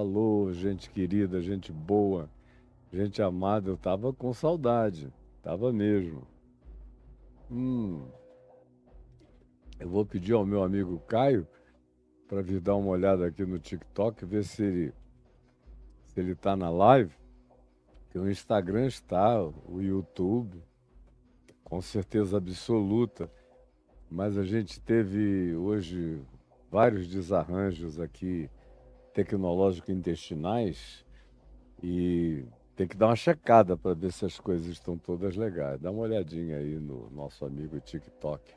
Alô, gente querida, gente boa, gente amada, eu tava com saudade, tava mesmo. Hum, eu vou pedir ao meu amigo Caio para vir dar uma olhada aqui no TikTok, ver se ele tá na live, que o Instagram está, o YouTube, com certeza absoluta, mas a gente teve hoje vários desarranjos aqui tecnológico-intestinais e tem que dar uma checada para ver se as coisas estão todas legais. Dá uma olhadinha aí no nosso amigo TikTok.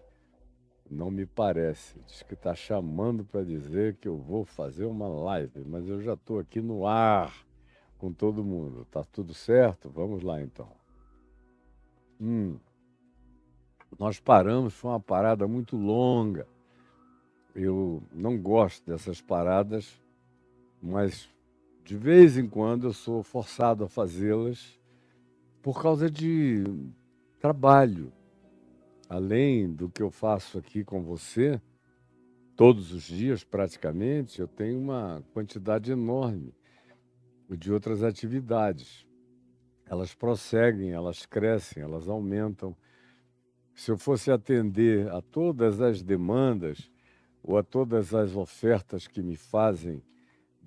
Não me parece. Diz que está chamando para dizer que eu vou fazer uma live, mas eu já estou aqui no ar com todo mundo. Tá tudo certo? Vamos lá então. Hum, nós paramos, foi uma parada muito longa. Eu não gosto dessas paradas, mas de vez em quando eu sou forçado a fazê-las por causa de trabalho. Além do que eu faço aqui com você, todos os dias praticamente, eu tenho uma quantidade enorme de outras atividades. Elas prosseguem, elas crescem, elas aumentam. Se eu fosse atender a todas as demandas ou a todas as ofertas que me fazem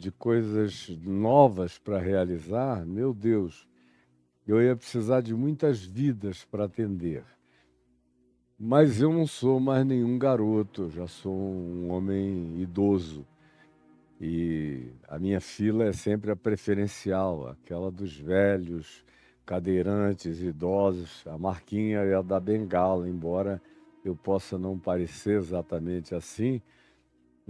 de coisas novas para realizar, meu Deus, eu ia precisar de muitas vidas para atender. Mas eu não sou mais nenhum garoto, eu já sou um homem idoso. E a minha fila é sempre a preferencial, aquela dos velhos, cadeirantes, idosos. A marquinha é a da bengala, embora eu possa não parecer exatamente assim.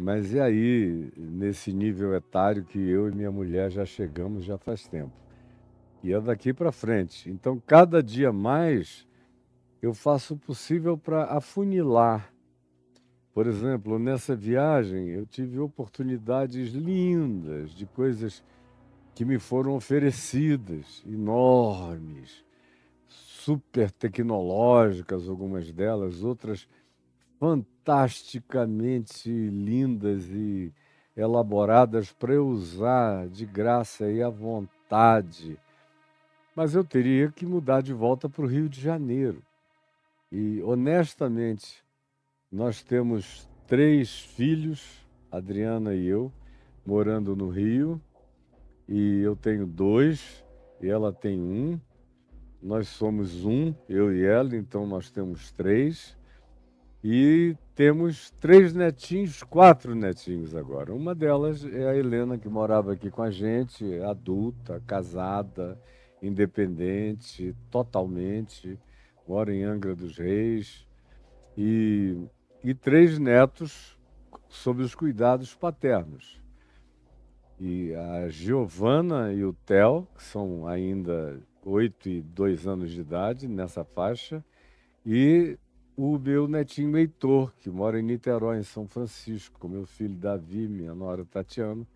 Mas e aí, nesse nível etário que eu e minha mulher já chegamos já faz tempo. E é daqui para frente. Então, cada dia mais, eu faço o possível para afunilar. Por exemplo, nessa viagem, eu tive oportunidades lindas de coisas que me foram oferecidas, enormes, super tecnológicas, algumas delas, outras fantasticamente lindas e elaboradas para eu usar de graça e à vontade. Mas eu teria que mudar de volta para o Rio de Janeiro. E, honestamente, nós temos 3 filhos, Adriana e eu, morando no Rio, e eu tenho 2, e ela tem um. Nós somos um, eu e ela, então nós temos 3. E temos 3 netinhos, 4 netinhos agora. Uma delas é a Helena, que morava aqui com a gente, adulta, casada, independente, totalmente, mora em Angra dos Reis. E, e 3 netos sob os cuidados paternos. E a Giovana e o Theo, que são ainda 8 e 2 anos de idade, nessa faixa, e o meu netinho Heitor, que mora em Niterói, em São Francisco, com meu filho Davi, minha nora Tatiana,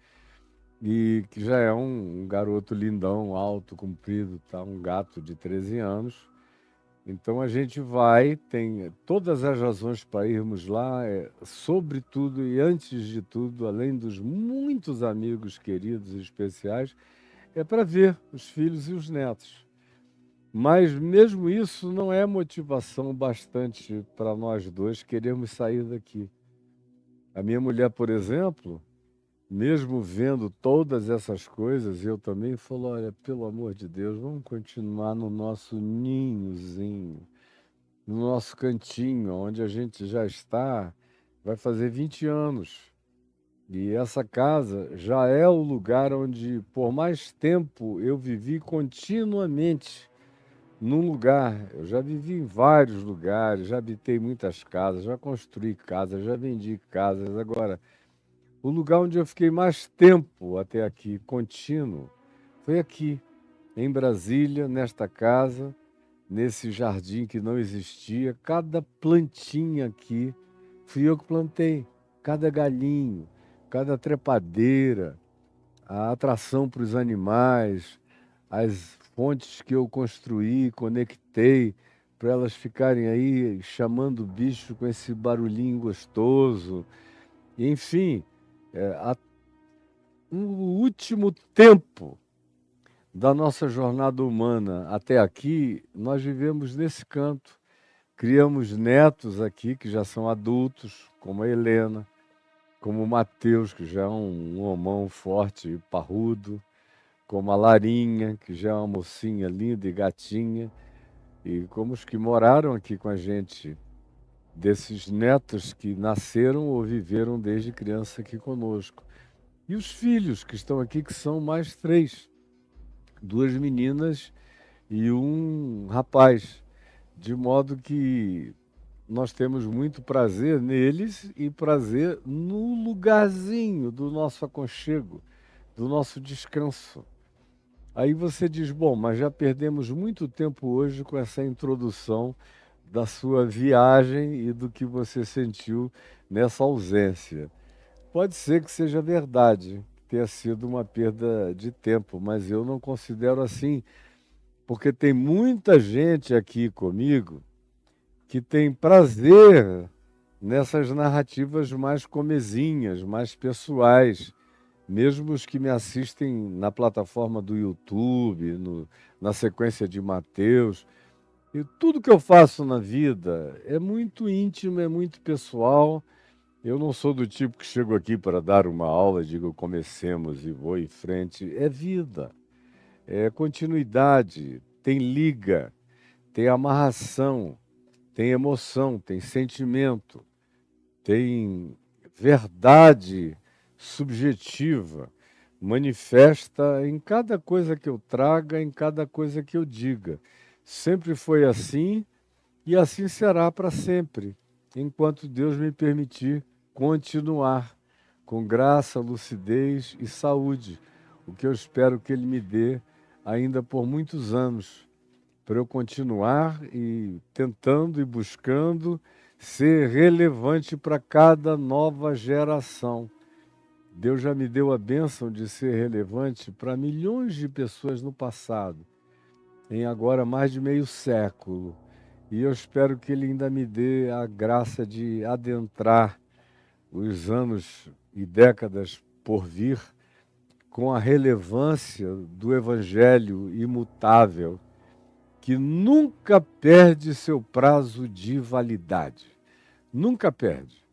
e que já é um garoto lindão, alto, comprido, tá? Um gato de 13 anos. Então a gente vai, tem todas as razões para irmos lá, sobretudo e antes de tudo, além dos muitos amigos queridos e especiais, é para ver os filhos e os netos. Mas mesmo isso não é motivação bastante para nós dois queremos sair daqui. A minha mulher, por exemplo, mesmo vendo todas essas coisas, eu também falo, olha, pelo amor de Deus, vamos continuar no nosso ninhozinho, no nosso cantinho, onde a gente já está, vai fazer 20 anos. E essa casa já é o lugar onde, por mais tempo, eu vivi continuamente num lugar. Eu já vivi em vários lugares, já habitei muitas casas, já construí casas, já vendi casas. Agora, o lugar onde eu fiquei mais tempo até aqui, contínuo, foi aqui, em Brasília, nesta casa, nesse jardim que não existia. Cada plantinha aqui fui eu que plantei, cada galinho, cada trepadeira, a atração para os animais, as fontes que eu construí, conectei, para elas ficarem aí chamando o bicho com esse barulhinho gostoso. Enfim, o último tempo da nossa jornada humana até aqui, nós vivemos nesse canto. Criamos netos aqui que já são adultos, como a Helena, como o Mateus, que já é um homão forte e parrudo, como a Larinha, que já é uma mocinha linda e gatinha, e como os que moraram aqui com a gente, desses netos que nasceram ou viveram desde criança aqui conosco. E os filhos que estão aqui, que são mais três, duas meninas e um rapaz, de modo que nós temos muito prazer neles e prazer no lugarzinho do nosso aconchego, do nosso descanso. Aí você diz, bom, mas já perdemos muito tempo hoje com essa introdução da sua viagem e do que você sentiu nessa ausência. Pode ser que seja verdade, tenha sido uma perda de tempo, mas eu não considero assim, porque tem muita gente aqui comigo que tem prazer nessas narrativas mais comezinhas, mais pessoais, mesmo os que me assistem na plataforma do YouTube, na sequência de Mateus. E tudo que eu faço na vida é muito íntimo, é muito pessoal. Eu não sou do tipo que chego aqui para dar uma aula e digo comecemos e vou em frente. É vida, é continuidade, tem liga, tem amarração, tem emoção, tem sentimento, tem verdade subjetiva, manifesta em cada coisa que eu traga, em cada coisa que eu diga. Sempre foi assim e assim será para sempre, enquanto Deus me permitir continuar com graça, lucidez e saúde, o que eu espero que Ele me dê ainda por muitos anos, para eu continuar e tentando e buscando ser relevante para cada nova geração. Deus já me deu a bênção de ser relevante para milhões de pessoas no passado, em agora mais de meio século. E eu espero que Ele ainda me dê a graça de adentrar os anos e décadas por vir com a relevância do Evangelho imutável, que nunca perde seu prazo de validade. Nunca perde.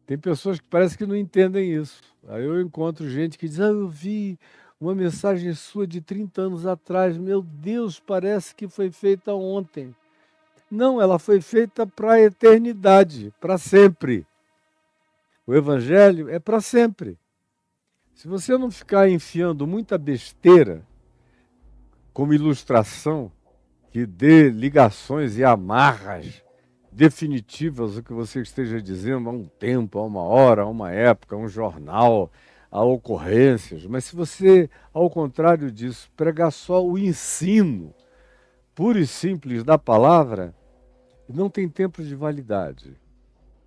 Tem pessoas que parece que não entendem isso. Aí eu encontro gente que diz, eu vi uma mensagem sua de 30 anos atrás, meu Deus, parece que foi feita ontem. Não, ela foi feita para a eternidade, para sempre. O Evangelho é para sempre. Se você não ficar enfiando muita besteira como ilustração, que dê ligações e amarras definitivas ao que você esteja dizendo a um tempo, a uma hora, a uma época, a um jornal, a ocorrências. Mas se você, ao contrário disso, pregar só o ensino puro e simples da palavra, não tem tempo de validade.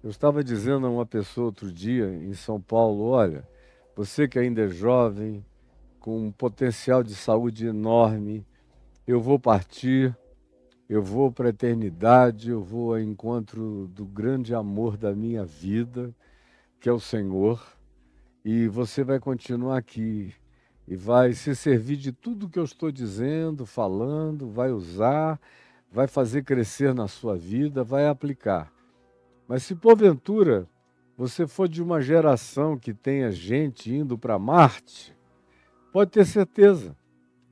Eu estava dizendo a uma pessoa outro dia em São Paulo, olha, você que ainda é jovem, com um potencial de saúde enorme, eu vou partir, eu vou para a eternidade, eu vou ao encontro do grande amor da minha vida, que é o Senhor, e você vai continuar aqui e vai se servir de tudo que eu estou dizendo, falando, vai usar, vai fazer crescer na sua vida, vai aplicar. Mas se porventura você for de uma geração que tenha gente indo para Marte, pode ter certeza,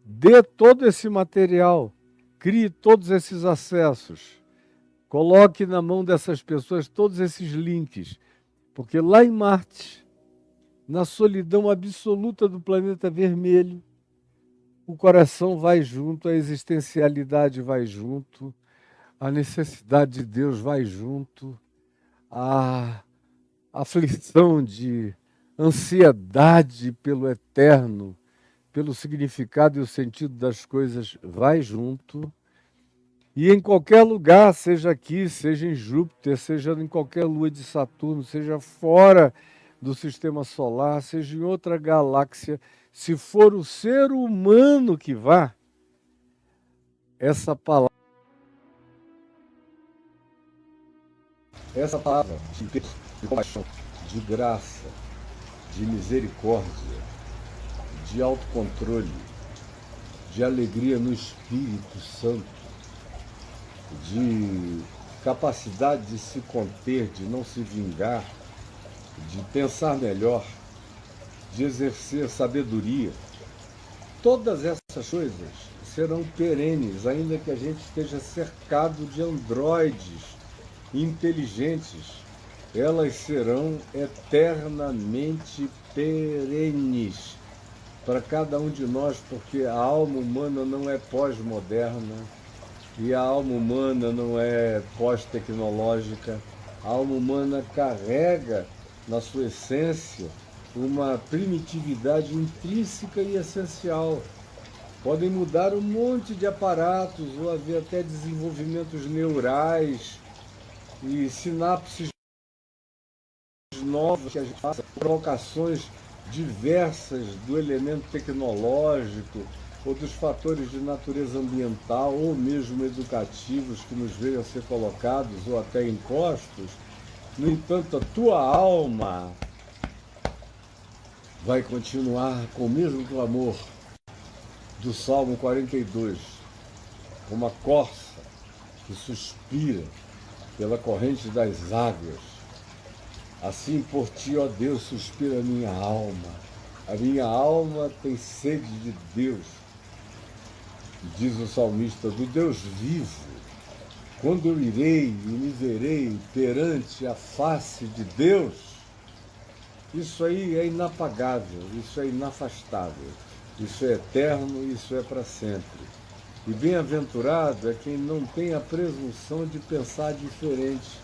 dê todo esse material, crie todos esses acessos, coloque na mão dessas pessoas todos esses links, porque lá em Marte, na solidão absoluta do planeta vermelho, o coração vai junto, a existencialidade vai junto, a necessidade de Deus vai junto, a aflição de ansiedade pelo eterno, pelo significado e o sentido das coisas vai junto. E em qualquer lugar, seja aqui, seja em Júpiter, seja em qualquer lua de Saturno, seja fora do sistema solar, seja em outra galáxia, se for o ser humano que vá, essa palavra de compaixão, de graça, de misericórdia, de autocontrole, de alegria no Espírito Santo, de capacidade de se conter, de não se vingar, de pensar melhor, de exercer sabedoria. Todas essas coisas serão perenes, ainda que a gente esteja cercado de androides inteligentes. Elas serão eternamente perenes para cada um de nós, porque a alma humana não é pós-moderna e a alma humana não é pós-tecnológica. A alma humana carrega na sua essência uma primitividade intrínseca e essencial. Podem mudar um monte de aparatos ou haver até desenvolvimentos neurais e sinapses novas que a gente faça, provocações diversas do elemento tecnológico ou dos fatores de natureza ambiental ou mesmo educativos que nos venham a ser colocados ou até impostos. No entanto, a tua alma vai continuar com o mesmo clamor do Salmo 42, como a corça que suspira pela corrente das águas. Assim por ti, ó Deus, suspira a minha alma. A minha alma tem sede de Deus. Diz o salmista, do Deus vivo. Quando eu irei e me verei perante a face de Deus, isso aí é inapagável, isso é inafastável, isso é eterno, isso é para sempre. E bem-aventurado é quem não tem a presunção de pensar diferente,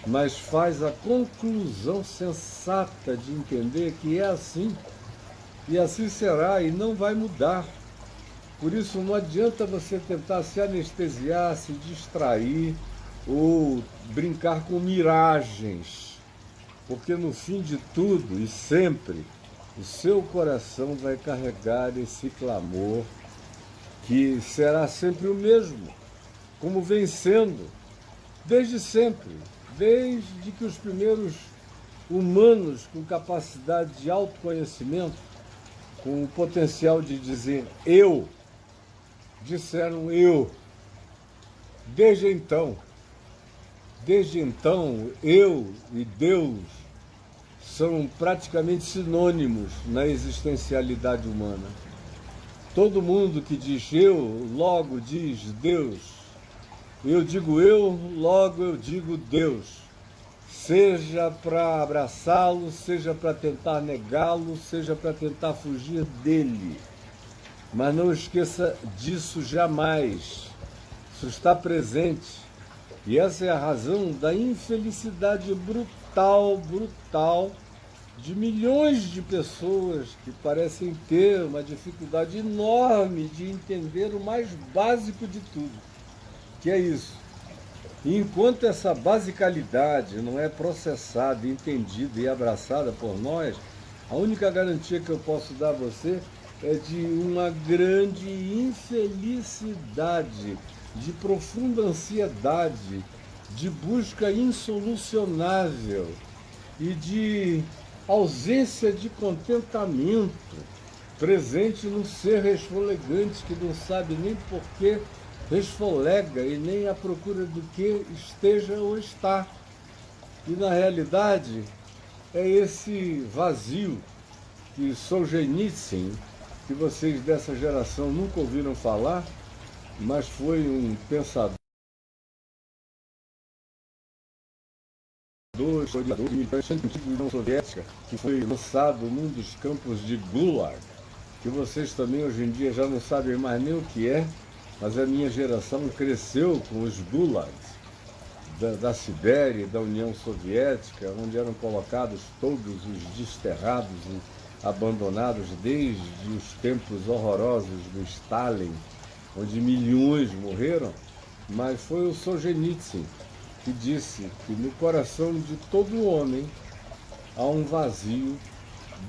mas faz a conclusão sensata de entender que é assim, e assim será, e não vai mudar. Por isso não adianta você tentar se anestesiar, se distrair ou brincar com miragens, porque no fim de tudo e sempre, o seu coração vai carregar esse clamor que será sempre o mesmo, como vem sendo, desde sempre, desde que os primeiros humanos com capacidade de autoconhecimento, com o potencial de dizer eu, disseram eu. Desde então, eu e Deus são praticamente sinônimos na existencialidade humana. Todo mundo que diz eu, logo diz Deus. Eu digo eu, logo eu digo Deus. Seja para abraçá-lo, seja para tentar negá-lo, seja para tentar fugir dele. Mas não esqueça disso jamais. Isso está presente. E essa é a razão da infelicidade brutal de milhões de pessoas que parecem ter uma dificuldade enorme de entender o mais básico de tudo, que é isso. E enquanto essa basicalidade não é processada, entendida e abraçada por nós, a única garantia que eu posso dar a você é de uma grande infelicidade, de profunda ansiedade, de busca insolucionável e de ausência de contentamento presente num ser resfolegante que não sabe nem por que resfolega e nem à procura do que esteja ou está. E na realidade é esse vazio que Solzhenitsyn, que vocês dessa geração nunca ouviram falar, mas foi um pensador, historiador de militante antigo da União Soviética, que foi lançado num dos campos de Gulag, que vocês também hoje em dia já não sabem mais nem o que é, mas a minha geração cresceu com os Gulags da Sibéria e da União Soviética, onde eram colocados todos os desterrados e abandonados desde os tempos horrorosos do Stalin, onde milhões morreram. Mas foi o Solzhenitsyn que disse que no coração de todo homem há um vazio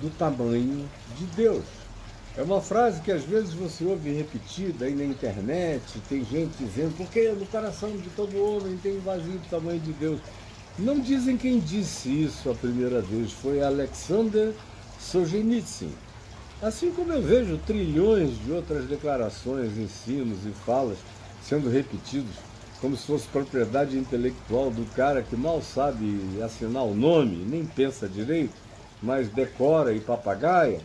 do tamanho de Deus. É uma frase que às vezes você ouve repetida aí na internet, tem gente dizendo, porque no coração de todo homem tem um vazio do tamanho de Deus. Não dizem quem disse isso a primeira vez, foi Alexander Solzhenitsyn. Assim como eu vejo trilhões de outras declarações, ensinos e falas sendo repetidos como se fosse propriedade intelectual do cara que mal sabe assinar o nome, nem pensa direito, mas decora e papagaia,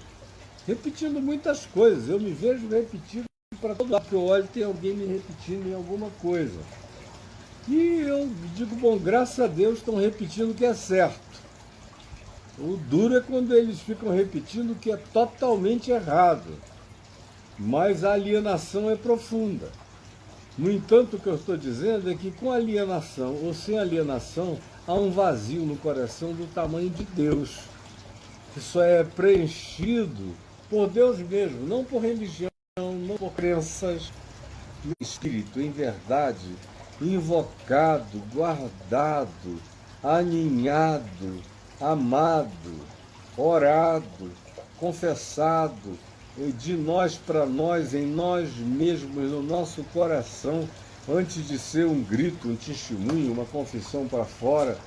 repetindo muitas coisas. Eu me vejo repetindo para todo lado que eu olho, tem alguém me repetindo em alguma coisa. E eu digo, bom, graças a Deus estão repetindo o que é certo. O duro é quando eles ficam repetindo o que é totalmente errado. Mas a alienação é profunda. No entanto, o que eu estou dizendo é que com alienação ou sem alienação, há um vazio no coração do tamanho de Deus, que só é preenchido por Deus mesmo, não por religião, não por crenças, em espírito, em verdade, invocado, guardado, aninhado, amado, orado, confessado, de nós para nós, em nós mesmos, no nosso coração, antes de ser um grito, um testemunho, uma confissão para fora,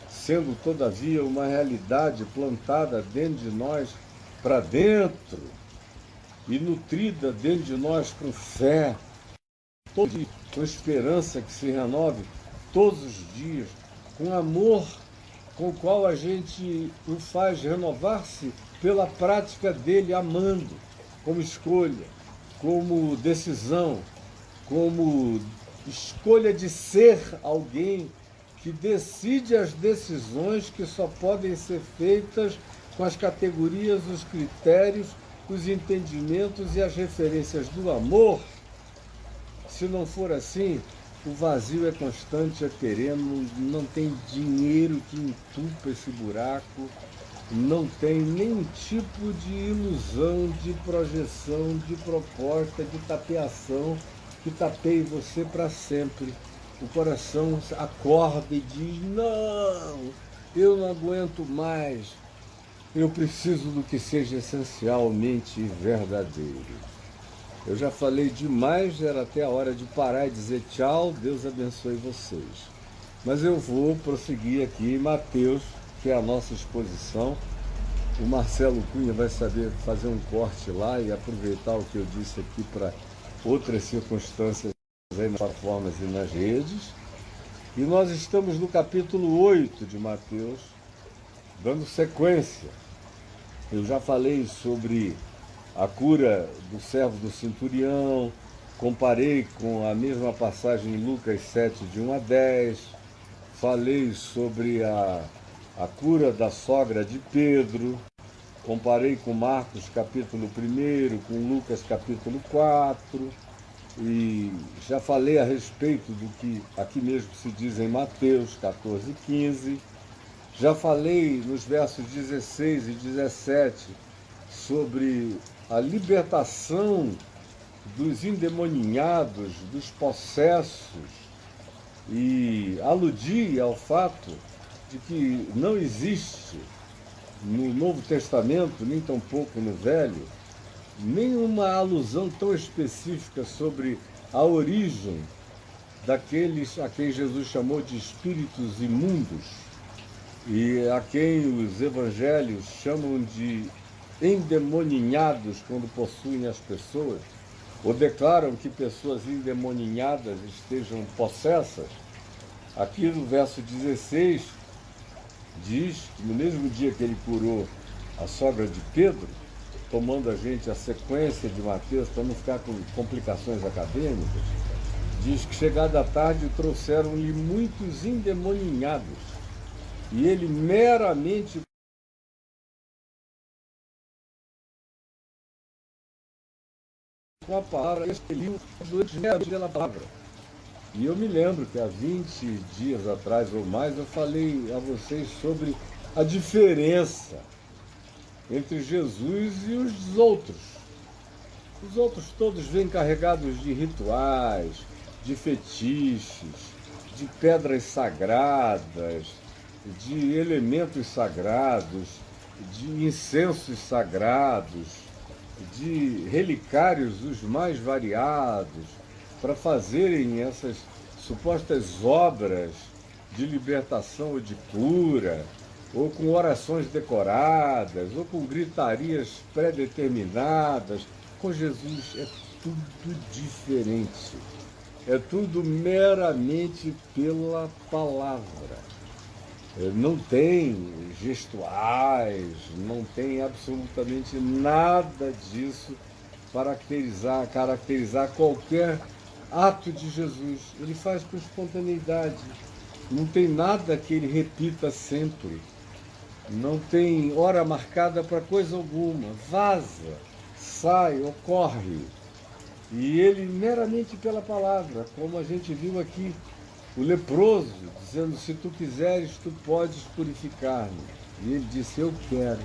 sendo todavia uma realidade plantada dentro de nós para dentro e nutrida dentro de nós com fé, com esperança que se renove todos os dias, com amor com o qual a gente o faz renovar-se pela prática dele, amando, como escolha, como decisão, como escolha de ser alguém que decide as decisões que só podem ser feitas com as categorias, os critérios, os entendimentos e as referências do amor. Se não for assim, o vazio é constante, é queremos, não tem dinheiro que entupa esse buraco, não tem nenhum tipo de ilusão, de projeção, de proposta, de tapeação que tapeie você para sempre. O coração acorda e diz, não, eu não aguento mais, eu preciso do que seja essencialmente verdadeiro. Eu já falei demais, era até a hora de parar e dizer tchau, Deus abençoe vocês. Mas eu vou prosseguir aqui em Mateus, que é a nossa exposição. O Marcelo Cunha vai saber fazer um corte lá e aproveitar o que eu disse aqui para outras circunstâncias aí nas plataformas e nas redes. E nós estamos no capítulo 8 de Mateus, dando sequência. Eu já falei sobre a cura do servo do centurião, comparei com a mesma passagem em Lucas 7, de 1 a 10, falei sobre a cura da sogra de Pedro, comparei com Marcos capítulo 1, com Lucas capítulo 4, e já falei a respeito do que aqui mesmo se diz em Mateus 14, 15, já falei nos versos 16 e 17 sobre a libertação dos endemoninhados, dos possessos, e aludi ao fato de que não existe no Novo Testamento, nem tampouco no Velho, nenhuma alusão tão específica sobre a origem daqueles a quem Jesus chamou de espíritos imundos e a quem os evangelhos chamam de endemoninhados quando possuem as pessoas, ou declaram que pessoas endemoninhadas estejam possessas. Aqui no verso 16 diz que no mesmo dia que ele curou a sogra de Pedro, tomando a gente a sequência de Mateus para não ficar com complicações acadêmicas, diz que chegada a tarde trouxeram-lhe muitos endemoninhados e ele meramente com a palavra expeliu durante meia pela palavra. E eu me lembro que há 20 dias atrás ou mais eu falei a vocês sobre a diferença entre Jesus e os outros. Os outros todos vêm carregados de rituais, de fetiches, de pedras sagradas, de elementos sagrados, de incensos sagrados, de relicários os mais variados, para fazerem essas supostas obras de libertação ou de cura, ou com orações decoradas, ou com gritarias pré-determinadas. Com Jesus é tudo diferente. É tudo meramente pela palavra. Não tem gestuais, não tem absolutamente nada disso para caracterizar qualquer ato de Jesus. Ele faz com espontaneidade. Não tem nada que ele repita sempre. Não tem hora marcada para coisa alguma. Vaza, sai, ocorre. E ele meramente pela palavra, como a gente viu aqui, o leproso dizendo: se tu quiseres, tu podes purificar-me. E ele disse: eu quero.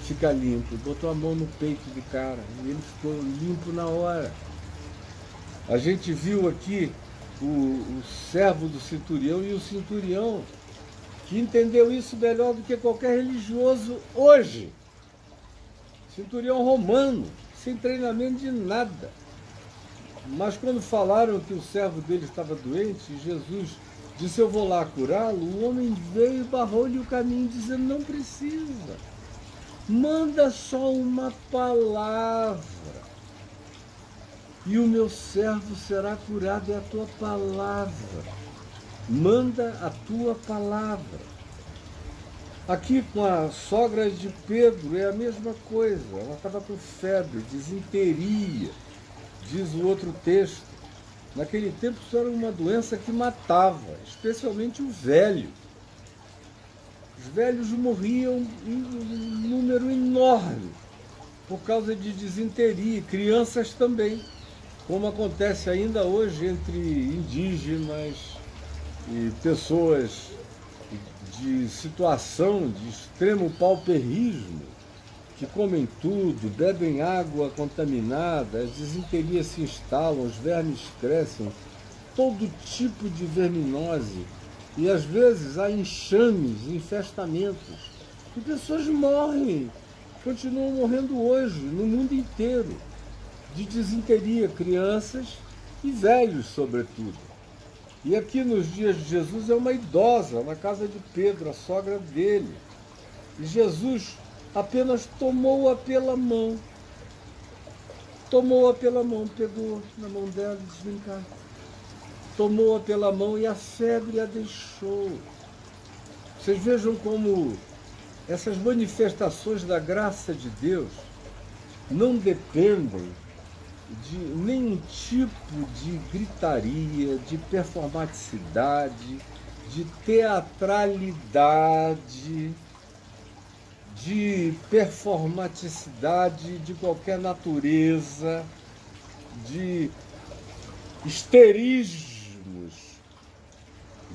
Fica limpo. Botou a mão no peito do cara e ele ficou limpo na hora. A gente viu aqui o servo do centurião e o centurião que entendeu isso melhor do que qualquer religioso hoje. Centurião romano, sem treinamento de nada. Mas quando falaram que o servo dele estava doente, Jesus disse: eu vou lá curá-lo. O homem veio e barrou-lhe o caminho, dizendo: não precisa. Manda só uma palavra e o meu servo será curado. É a tua palavra. Manda a tua palavra. Aqui com a sogra de Pedro é a mesma coisa. Ela estava com febre, disenteria. Diz o outro texto, naquele tempo isso era uma doença que matava, especialmente o velho. Os velhos morriam em um número enorme por causa de disenteria, crianças também, como acontece ainda hoje entre indígenas e pessoas de situação de extremo pauperismo, que comem tudo, bebem água contaminada, as disenterias se instalam, os vermes crescem, todo tipo de verminose. E às vezes há enxames, infestamentos. E pessoas morrem, continuam morrendo hoje, no mundo inteiro, de disenteria, crianças e velhos, sobretudo. E aqui nos dias de Jesus é uma idosa, na casa de Pedro, a sogra dele. E Jesus apenas tomou-a pela mão. Tomou-a pela mão, pegou na mão dela e disse: vem cá. Tomou-a pela mão e a febre a deixou. Vocês vejam como essas manifestações da graça de Deus não dependem de nenhum tipo de gritaria, de performaticidade, de teatralidade, de performaticidade de qualquer natureza, de histerismos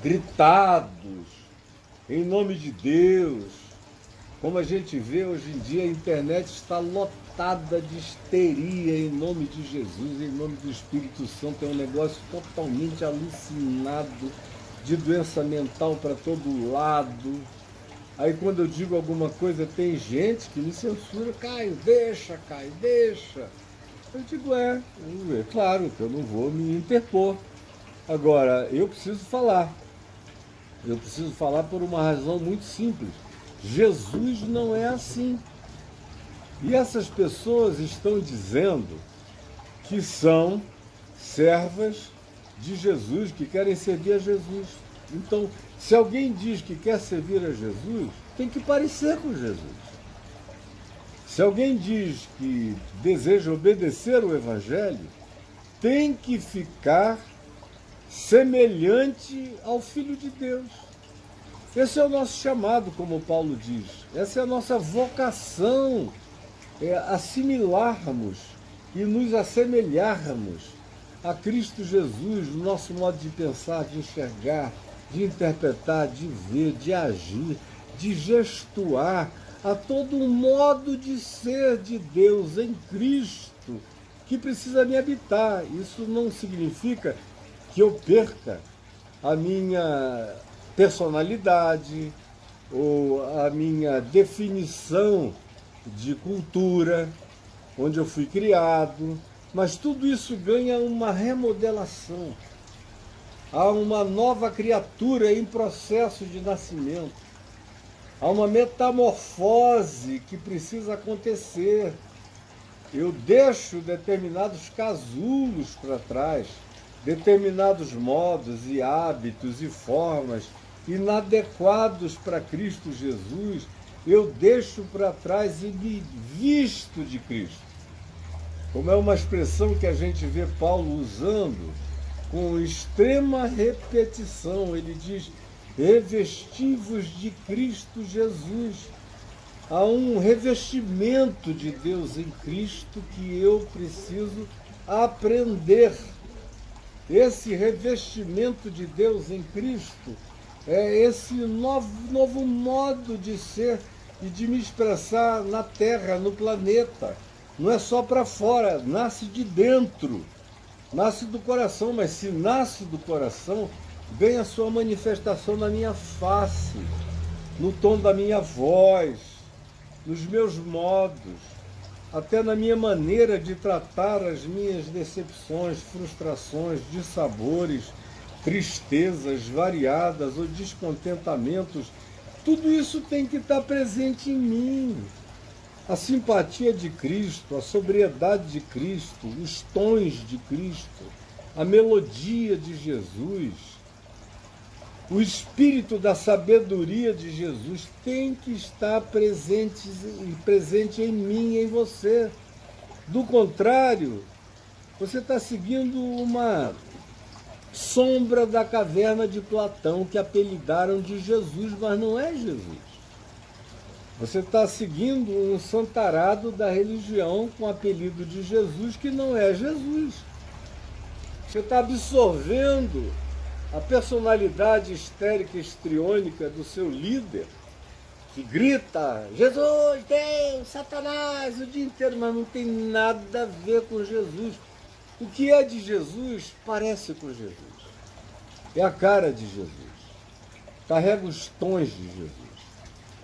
gritados em nome de Deus. Como a gente vê hoje em dia, a internet está lotada de histeria em nome de Jesus, em nome do Espírito Santo. É um negócio totalmente alucinado, de doença mental para todo lado. Aí quando eu digo alguma coisa, tem gente que me censura: Caio, deixa, Caio, deixa. Eu digo: é claro que eu não vou me interpor. Agora, eu preciso falar. Eu preciso falar por uma razão muito simples. Jesus não é assim. E essas pessoas estão dizendo que são servas de Jesus, que querem servir a Jesus. Então, se alguém diz que quer servir a Jesus, tem que parecer com Jesus. Se alguém diz que deseja obedecer o Evangelho, tem que ficar semelhante ao Filho de Deus. Esse é o nosso chamado, como Paulo diz. Essa é a nossa vocação, é assimilarmos e nos assemelharmos a Cristo Jesus, no nosso modo de pensar, de enxergar, de interpretar, de ver, de agir, de gestuar, a todo um modo de ser de Deus em Cristo, que precisa me habitar. Isso não significa que eu perca a minha personalidade ou a minha definição de cultura, onde eu fui criado, mas tudo isso ganha uma remodelação. Há uma nova criatura em processo de nascimento. Há uma metamorfose que precisa acontecer. Eu deixo determinados casulos para trás, determinados modos e hábitos e formas inadequados para Cristo Jesus. Eu deixo para trás e me visto de Cristo. Como é uma expressão que a gente vê Paulo usando com extrema repetição. Ele diz: revesti-vos de Cristo Jesus. Há um revestimento de Deus em Cristo que eu preciso aprender. Esse revestimento de Deus em Cristo é esse novo modo de ser e de me expressar na Terra, no planeta. Não é só para fora, nasce de dentro, nasce do coração, mas se nasce do coração, ganha sua manifestação na minha face, no tom da minha voz, nos meus modos, até na minha maneira de tratar as minhas decepções, frustrações, dissabores, tristezas variadas ou descontentamentos. Tudo isso tem que estar presente em mim. A simpatia de Cristo, a sobriedade de Cristo, os tons de Cristo, a melodia de Jesus, o espírito da sabedoria de Jesus tem que estar presente em mim e em você. Do contrário, você está seguindo uma sombra da caverna de Platão que apelidaram de Jesus, mas não é Jesus. Você está seguindo um santarado da religião com o apelido de Jesus que não é Jesus. Você está absorvendo a personalidade histérica e histriônica do seu líder, que grita: Jesus, Deus, Satanás, o dia inteiro, mas não tem nada a ver com Jesus. O que é de Jesus parece com Jesus. É a cara de Jesus. Carrega os tons de Jesus.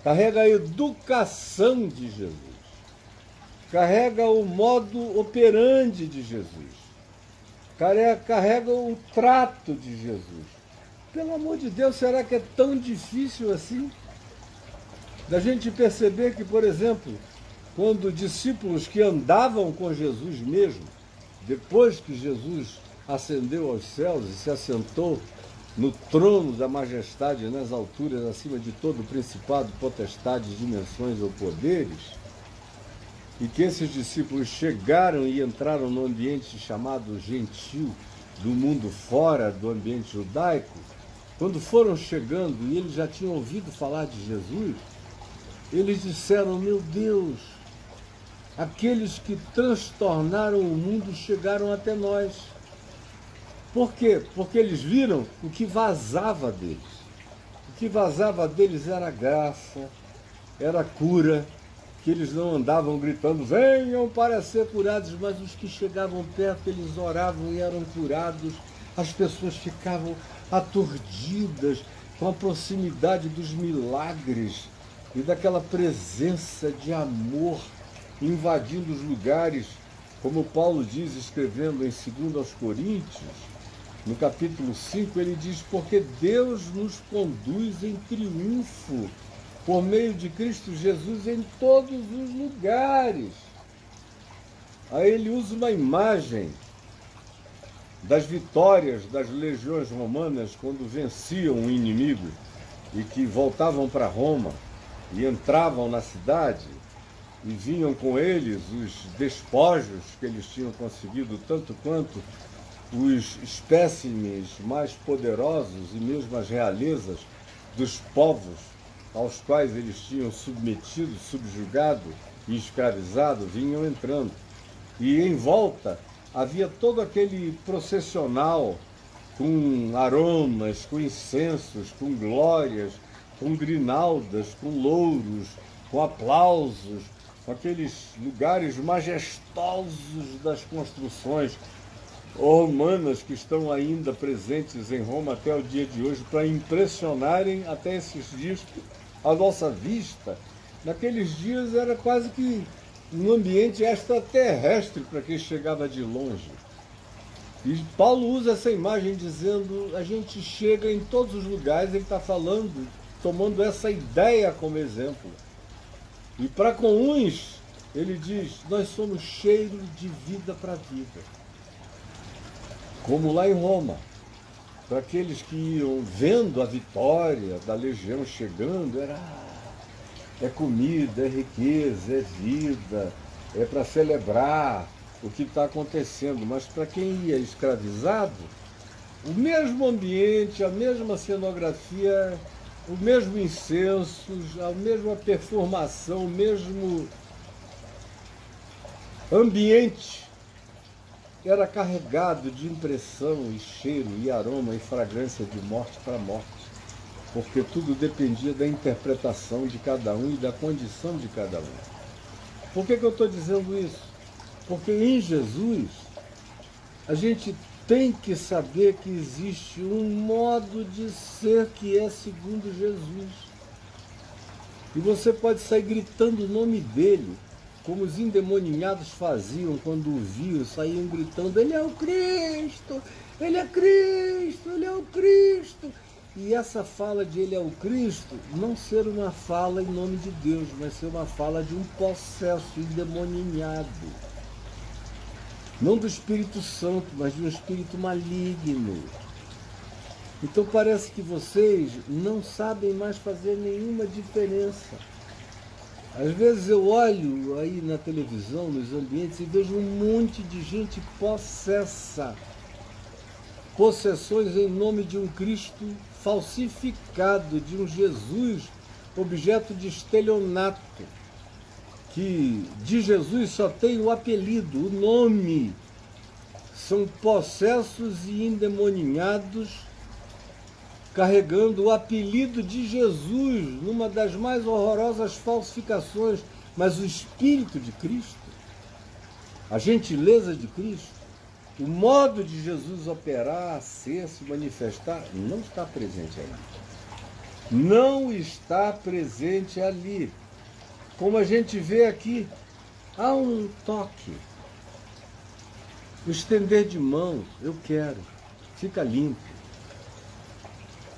Carrega a educação de Jesus. Carrega o modo operandi de Jesus. Carrega o trato de Jesus. Pelo amor de Deus, será que é tão difícil assim? Da gente perceber que, por exemplo, quando discípulos que andavam com Jesus mesmo, depois que Jesus ascendeu aos céus e se assentou no trono da majestade nas alturas, acima de todo principado, potestade, dimensões ou poderes, e que esses discípulos chegaram e entraram no ambiente chamado gentil, do mundo fora do ambiente judaico, quando foram chegando e eles já tinham ouvido falar de Jesus, eles disseram: meu Deus, aqueles que transtornaram o mundo chegaram até nós. Por quê? Porque eles viram o que vazava deles. O que vazava deles era graça, era cura, que eles não andavam gritando: venham para ser curados, mas os que chegavam perto, eles oravam e eram curados. As pessoas ficavam aturdidas com a proximidade dos milagres e daquela presença de amor invadindo os lugares, como Paulo diz, escrevendo em 2 aos Coríntios, no capítulo 5, ele diz: porque Deus nos conduz em triunfo por meio de Cristo Jesus em todos os lugares. Aí ele usa uma imagem das vitórias das legiões romanas quando venciam o inimigo e que voltavam para Roma e entravam na cidade e vinham com eles os despojos que eles tinham conseguido, tanto quanto os espécimes mais poderosos e mesmo as realezas dos povos aos quais eles tinham submetido, subjugado e escravizado, vinham entrando. E em volta havia todo aquele processional com aromas, com incensos, com glórias, com grinaldas, com louros, com aplausos, com aqueles lugares majestosos das construções romanas que estão ainda presentes em Roma até o dia de hoje, para impressionarem até esses dias a nossa vista. Naqueles dias era quase que um ambiente extraterrestre para quem chegava de longe. E Paulo usa essa imagem dizendo: a gente chega em todos os lugares. Ele está falando tomando essa ideia como exemplo. E para com uns, ele diz, nós somos cheiro de vida para vida. Como lá em Roma. Para aqueles que iam vendo a vitória da legião chegando, é comida, é riqueza, é vida, é para celebrar o que está acontecendo. Mas para quem ia escravizado, o mesmo ambiente, a mesma cenografia, o mesmo incenso, a mesma perfumação, o mesmo ambiente era carregado de impressão e cheiro e aroma e fragrância de morte para morte, porque tudo dependia da interpretação de cada um e da condição de cada um. Por que eu estou dizendo isso? Porque em Jesus a gente tem que saber que existe um modo de ser que é segundo Jesus. E você pode sair gritando o nome dele, como os endemoninhados faziam quando o viam, saíam gritando, ele é o Cristo, ele é Cristo, ele é o Cristo. E essa fala de ele é o Cristo, não ser uma fala em nome de Deus, mas ser uma fala de um possesso endemoninhado. Não do Espírito Santo, mas de um espírito maligno. Então parece que vocês não sabem mais fazer nenhuma diferença. Às vezes eu olho aí na televisão, nos ambientes, e vejo um monte de gente possessa. Possessões em nome de um Cristo falsificado, de um Jesus objeto de estelionato, que de Jesus só tem o apelido, o nome. São possessos e endemoninhados carregando o apelido de Jesus numa das mais horrorosas falsificações, mas o Espírito de Cristo, a gentileza de Cristo, o modo de Jesus operar, ser, se manifestar, não está presente ali. Não está presente ali. Como a gente vê aqui, há um toque, o estender de mão, eu quero, fica limpo.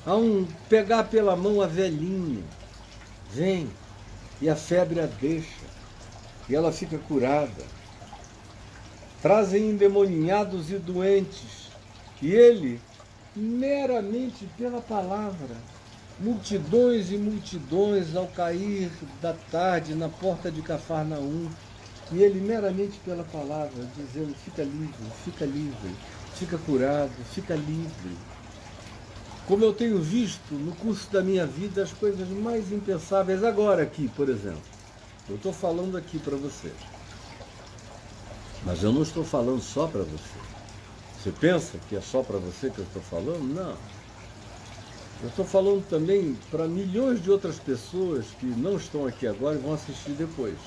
Há um pegar pela mão a velhinha, vem, e a febre a deixa, e ela fica curada. Trazem endemoniados e doentes, e ele, meramente pela palavra, multidões e multidões ao cair da tarde na porta de Cafarnaum, e ele meramente pela palavra, dizendo, fica livre, fica curado, fica livre. Como eu tenho visto no curso da minha vida as coisas mais impensáveis agora aqui, por exemplo. Eu estou falando aqui para você. Mas eu não estou falando só para você. Você pensa que é só para você que eu estou falando? Não. Eu estou falando também para milhões de outras pessoas que não estão aqui agora e vão assistir depois.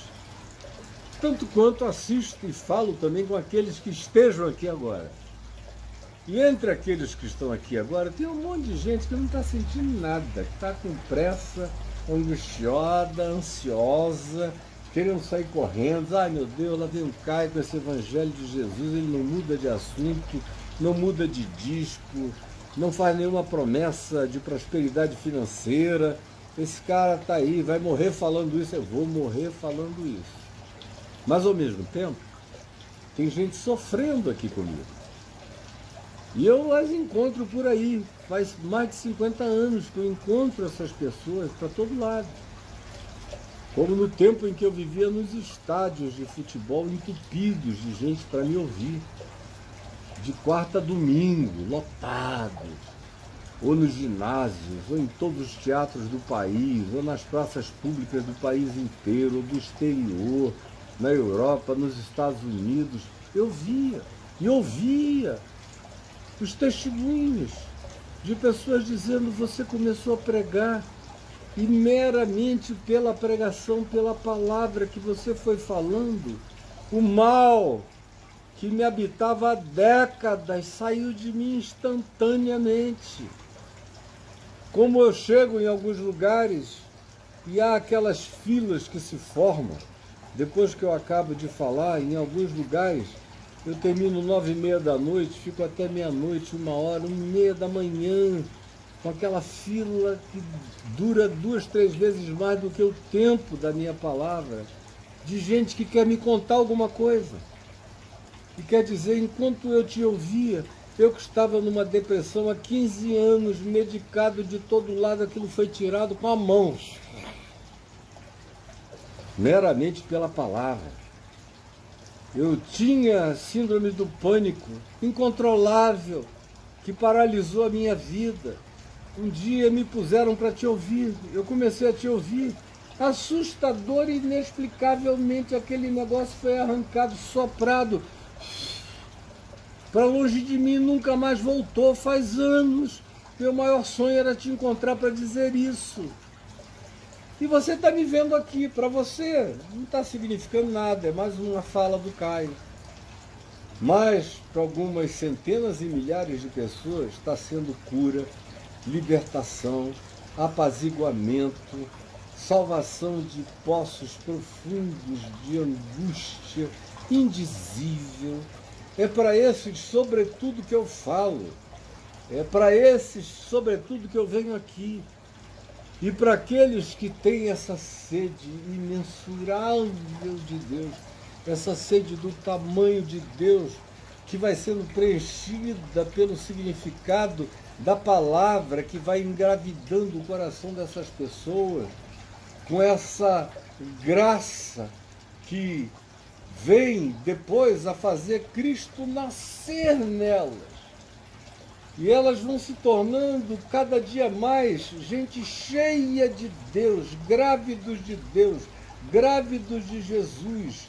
Tanto quanto assisto e falo também com aqueles que estejam aqui agora. E entre aqueles que estão aqui agora, tem um monte de gente que não está sentindo nada, que está com pressa, angustiosa, ansiosa, querendo sair correndo. Ai meu Deus, lá vem um Caio com esse evangelho de Jesus, ele não muda de assunto, não muda de disco, não faz nenhuma promessa de prosperidade financeira. Esse cara está aí, vai morrer falando isso, eu vou morrer falando isso. Mas ao mesmo tempo, tem gente sofrendo aqui comigo. E eu as encontro por aí, faz mais de 50 anos que eu encontro essas pessoas para todo lado. Como no tempo em que eu vivia nos estádios de futebol entupidos de gente para me ouvir. De quarta a domingo, lotado. Ou nos ginásios, ou em todos os teatros do país, ou nas praças públicas do país inteiro, ou do exterior, na Europa, nos Estados Unidos. Eu via e ouvia os testemunhos de pessoas dizendo, você começou a pregar e meramente pela pregação, pela palavra que você foi falando, o mal que me habitava há décadas saiu de mim instantaneamente. Como eu chego em alguns lugares e há aquelas filas que se formam, depois que eu acabo de falar, em alguns lugares, eu termino 9h30 da noite, fico até meia-noite, 1h, 1h30 da manhã, com aquela fila que dura 2, 3 vezes mais do que o tempo da minha palavra, de gente que quer me contar alguma coisa. E quer dizer, enquanto eu te ouvia, eu que estava numa depressão há 15 anos, medicado de todo lado, aquilo foi tirado com a mão, meramente pela palavra. Eu tinha síndrome do pânico incontrolável, que paralisou a minha vida. Um dia me puseram para te ouvir, eu comecei a te ouvir. Assustador e inexplicavelmente aquele negócio foi arrancado, soprado para longe de mim, nunca mais voltou. Faz anos, meu maior sonho era te encontrar para dizer isso. E você está me vendo aqui, para você não está significando nada, é mais uma fala do Caio. Mas para algumas centenas e milhares de pessoas está sendo cura, libertação, apaziguamento, salvação de poços profundos de angústia indizível. É para esses, sobretudo, que eu falo. É para esses, sobretudo, que eu venho aqui. E para aqueles que têm essa sede imensurável de Deus, essa sede do tamanho de Deus, que vai sendo preenchida pelo significado da palavra, que vai engravidando o coração dessas pessoas, com essa graça que vem depois a fazer Cristo nascer nelas. E elas vão se tornando cada dia mais gente cheia de Deus, grávidos de Deus, grávidos de Jesus.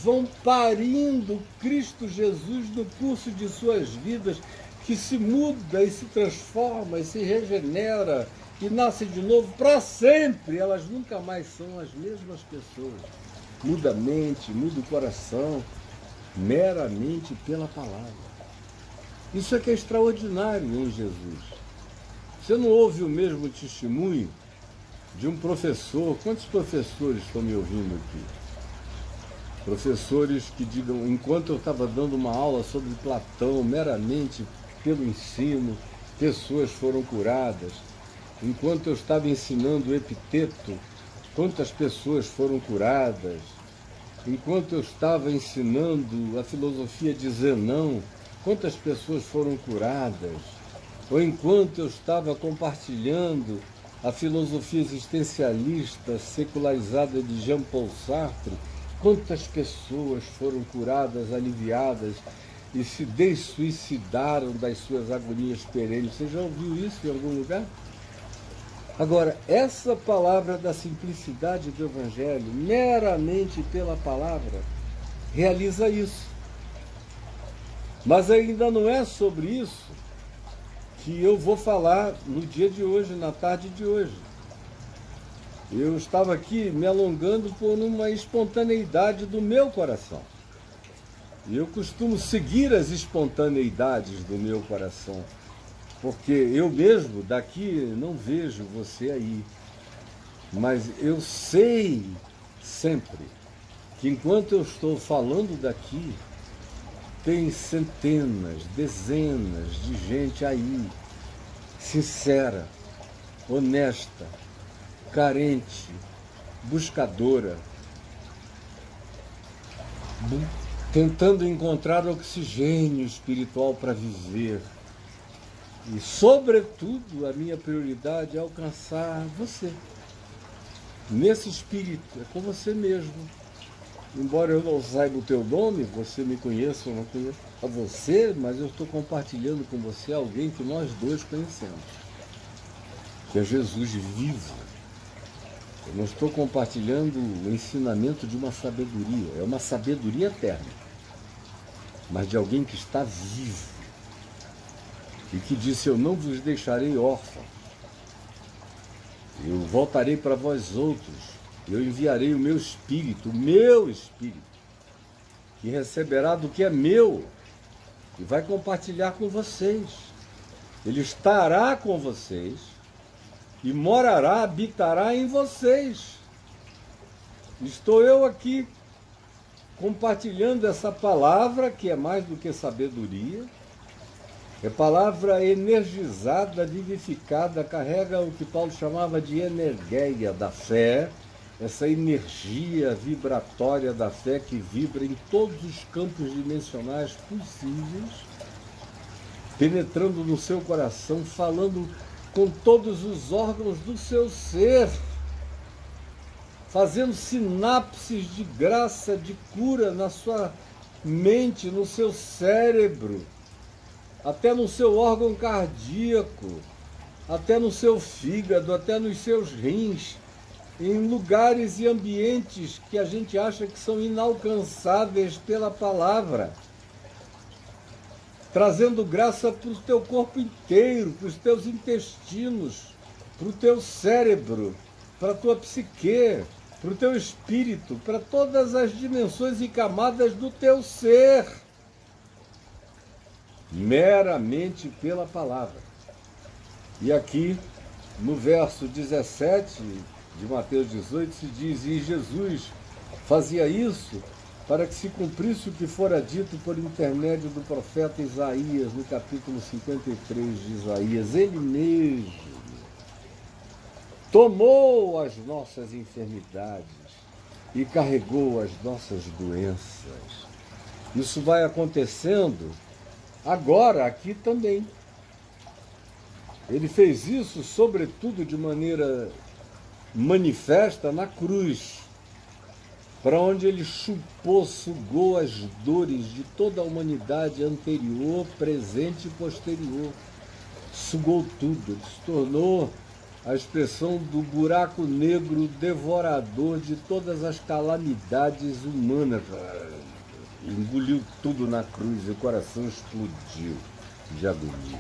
Vão parindo Cristo Jesus no curso de suas vidas, que se muda e se transforma e se regenera e nasce de novo para sempre. Elas nunca mais são as mesmas pessoas. Muda a mente, muda o coração, meramente pela palavra. Isso é que é extraordinário em Jesus. Você não ouve o mesmo testemunho de um professor? Quantos professores estão me ouvindo aqui? Professores que digam, enquanto eu estava dando uma aula sobre Platão, meramente pelo ensino, pessoas foram curadas. Enquanto eu estava ensinando o Epiteto, quantas pessoas foram curadas. Enquanto eu estava ensinando a filosofia de Zenão, quantas pessoas foram curadas? Ou enquanto eu estava compartilhando a filosofia existencialista secularizada de Jean-Paul Sartre, quantas pessoas foram curadas, aliviadas e se dessuicidaram das suas agonias perenes? Você já ouviu isso em algum lugar? Agora, essa palavra da simplicidade do Evangelho, meramente pela palavra, realiza isso. Mas ainda não é sobre isso que eu vou falar no dia de hoje, na tarde de hoje. Eu estava aqui me alongando por uma espontaneidade do meu coração. E eu costumo seguir as espontaneidades do meu coração, porque eu mesmo daqui não vejo você aí. Mas eu sei sempre que enquanto eu estou falando daqui, tem centenas, dezenas de gente aí, sincera, honesta, carente, buscadora, tentando encontrar oxigênio espiritual para viver. E, sobretudo, a minha prioridade é alcançar você. Nesse espírito, é com você mesmo. Embora eu não saiba o teu nome, você me conheça ou não conheça a você, mas eu estou compartilhando com você alguém que nós dois conhecemos, que é Jesus vivo. Eu não estou compartilhando o ensinamento de uma sabedoria, é uma sabedoria eterna, mas de alguém que está vivo e que disse, eu não vos deixarei órfãos, eu voltarei para vós outros. Eu enviarei o meu Espírito, que receberá do que é meu e vai compartilhar com vocês. Ele estará com vocês e morará, habitará em vocês. Estou eu aqui compartilhando essa palavra, que é mais do que sabedoria, É palavra energizada, vivificada, carrega o que Paulo chamava de energeia da fé, essa energia vibratória da fé que vibra em todos os campos dimensionais possíveis, penetrando no seu coração, falando com todos os órgãos do seu ser, fazendo sinapses de graça, de cura na sua mente, no seu cérebro, até no seu órgão cardíaco, até no seu fígado, até nos seus rins, em lugares e ambientes que a gente acha que são inalcançáveis pela palavra, trazendo graça para o teu corpo inteiro, para os teus intestinos, para o teu cérebro, para a tua psique, para o teu espírito, para todas as dimensões e camadas do teu ser, meramente pela palavra. E aqui, no verso 17 de Mateus 18, se diz: e Jesus fazia isso para que se cumprisse o que fora dito por intermédio do profeta Isaías, no capítulo 53 de Isaías. Ele mesmo tomou as nossas enfermidades e carregou as nossas doenças. Isso vai acontecendo agora, aqui também. Ele fez isso, sobretudo, de maneira manifesta na cruz, para onde ele chupou, sugou as dores de toda a humanidade anterior, presente e posterior. Sugou tudo, ele se tornou a expressão do buraco negro devorador de todas as calamidades humanas. Engoliu tudo na cruz e o coração explodiu de agonia.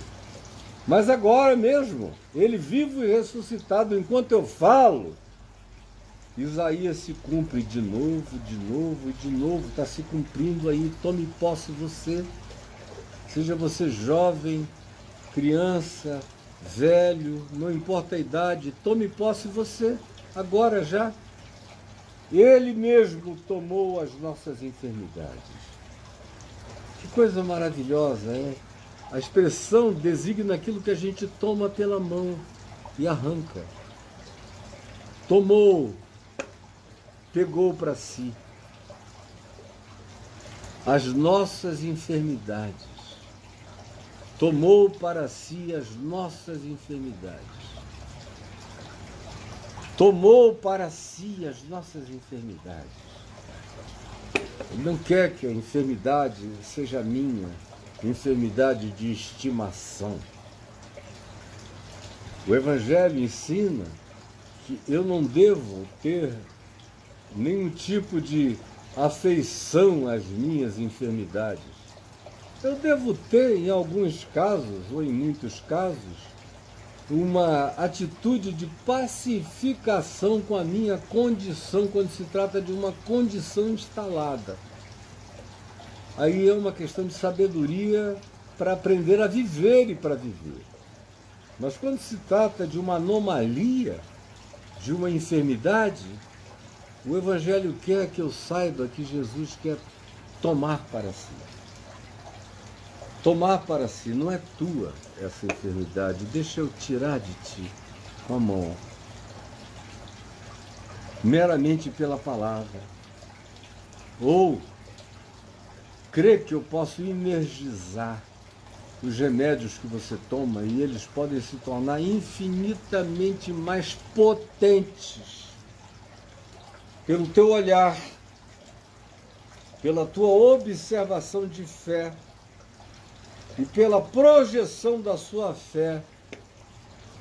Mas agora mesmo, ele vivo e ressuscitado, enquanto eu falo, Isaías se cumpre de novo, de novo e de novo, está se cumprindo aí. Tome posse você, seja você jovem, criança, velho, não importa a idade, tome posse você, agora já. Ele mesmo tomou as nossas enfermidades. Que coisa maravilhosa, é? A expressão designa aquilo que a gente toma pela mão e arranca. Tomou, pegou para si as nossas enfermidades. Tomou para si as nossas enfermidades. Tomou para si as nossas enfermidades. Ele não quer que a enfermidade seja minha, enfermidade de estimação. O Evangelho ensina que eu não devo ter nenhum tipo de afeição às minhas enfermidades. Eu devo ter, em alguns casos, ou em muitos casos, uma atitude de pacificação com a minha condição, quando se trata de uma condição instalada. Aí é uma questão de sabedoria para aprender a viver e para viver. Mas quando se trata de uma anomalia, de uma enfermidade, o Evangelho quer que eu saiba que Jesus quer tomar para si. Tomar para si, não é tua essa enfermidade, deixa eu tirar de ti com a mão, meramente pela palavra. Ou crê que eu posso energizar os remédios que você toma e eles podem se tornar infinitamente mais potentes pelo teu olhar, pela tua observação de fé e pela projeção da sua fé,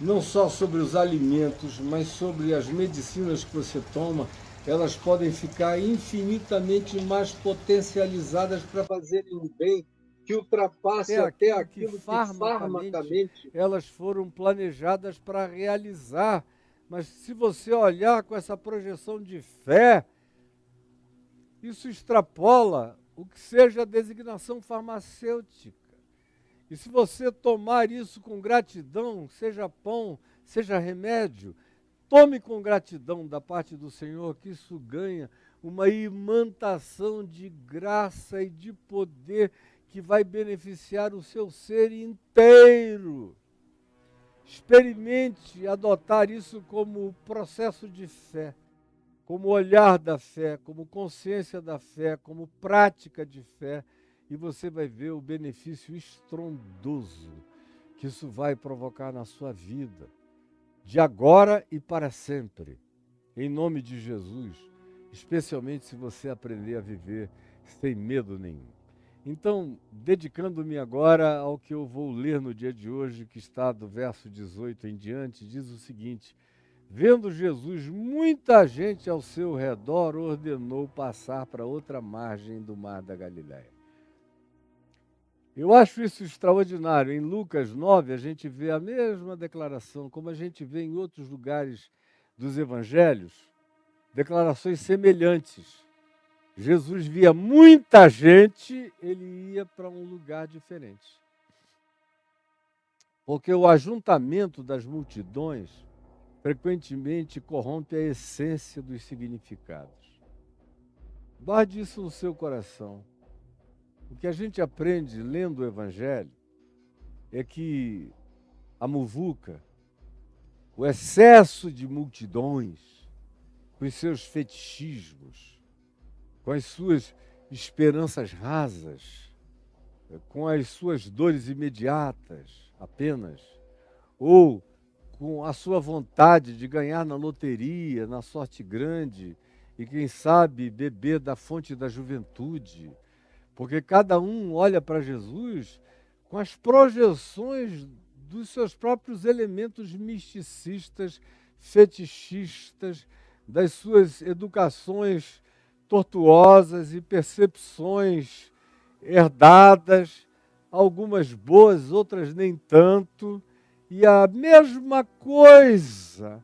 não só sobre os alimentos, mas sobre as medicinas que você toma. Elas podem ficar infinitamente mais potencializadas para fazerem um bem que ultrapasse até aquilo que farmacamente elas foram planejadas para realizar. Mas se você olhar com essa projeção de fé, isso extrapola o que seja a designação farmacêutica. E se você tomar isso com gratidão, seja pão, seja remédio, tome com gratidão da parte do Senhor, que isso ganha uma imantação de graça e de poder que vai beneficiar o seu ser inteiro. Experimente adotar isso como processo de fé, como olhar da fé, como consciência da fé, como prática de fé, e você vai ver o benefício estrondoso que isso vai provocar na sua vida, de agora e para sempre, em nome de Jesus, especialmente se você aprender a viver sem medo nenhum. Então, dedicando-me agora ao que eu vou ler no dia de hoje, que está do verso 18 em diante, diz o seguinte: vendo Jesus muita gente ao seu redor, ordenou passar para outra margem do mar da Galileia. Eu acho isso extraordinário. Em Lucas 9, a gente vê a mesma declaração, como a gente vê em outros lugares dos evangelhos, declarações semelhantes. Jesus via muita gente, ele ia para um lugar diferente. Porque o ajuntamento das multidões frequentemente corrompe a essência dos significados. Guarde isso no seu coração. O que a gente aprende lendo o Evangelho é que a muvuca, o excesso de multidões, com os seus fetichismos, com as suas esperanças rasas, com as suas dores imediatas apenas, ou com a sua vontade de ganhar na loteria, na sorte grande, e quem sabe beber da fonte da juventude, porque cada um olha para Jesus com as projeções dos seus próprios elementos misticistas, fetichistas, das suas educações tortuosas e percepções herdadas, algumas boas, outras nem tanto, e a mesma coisa,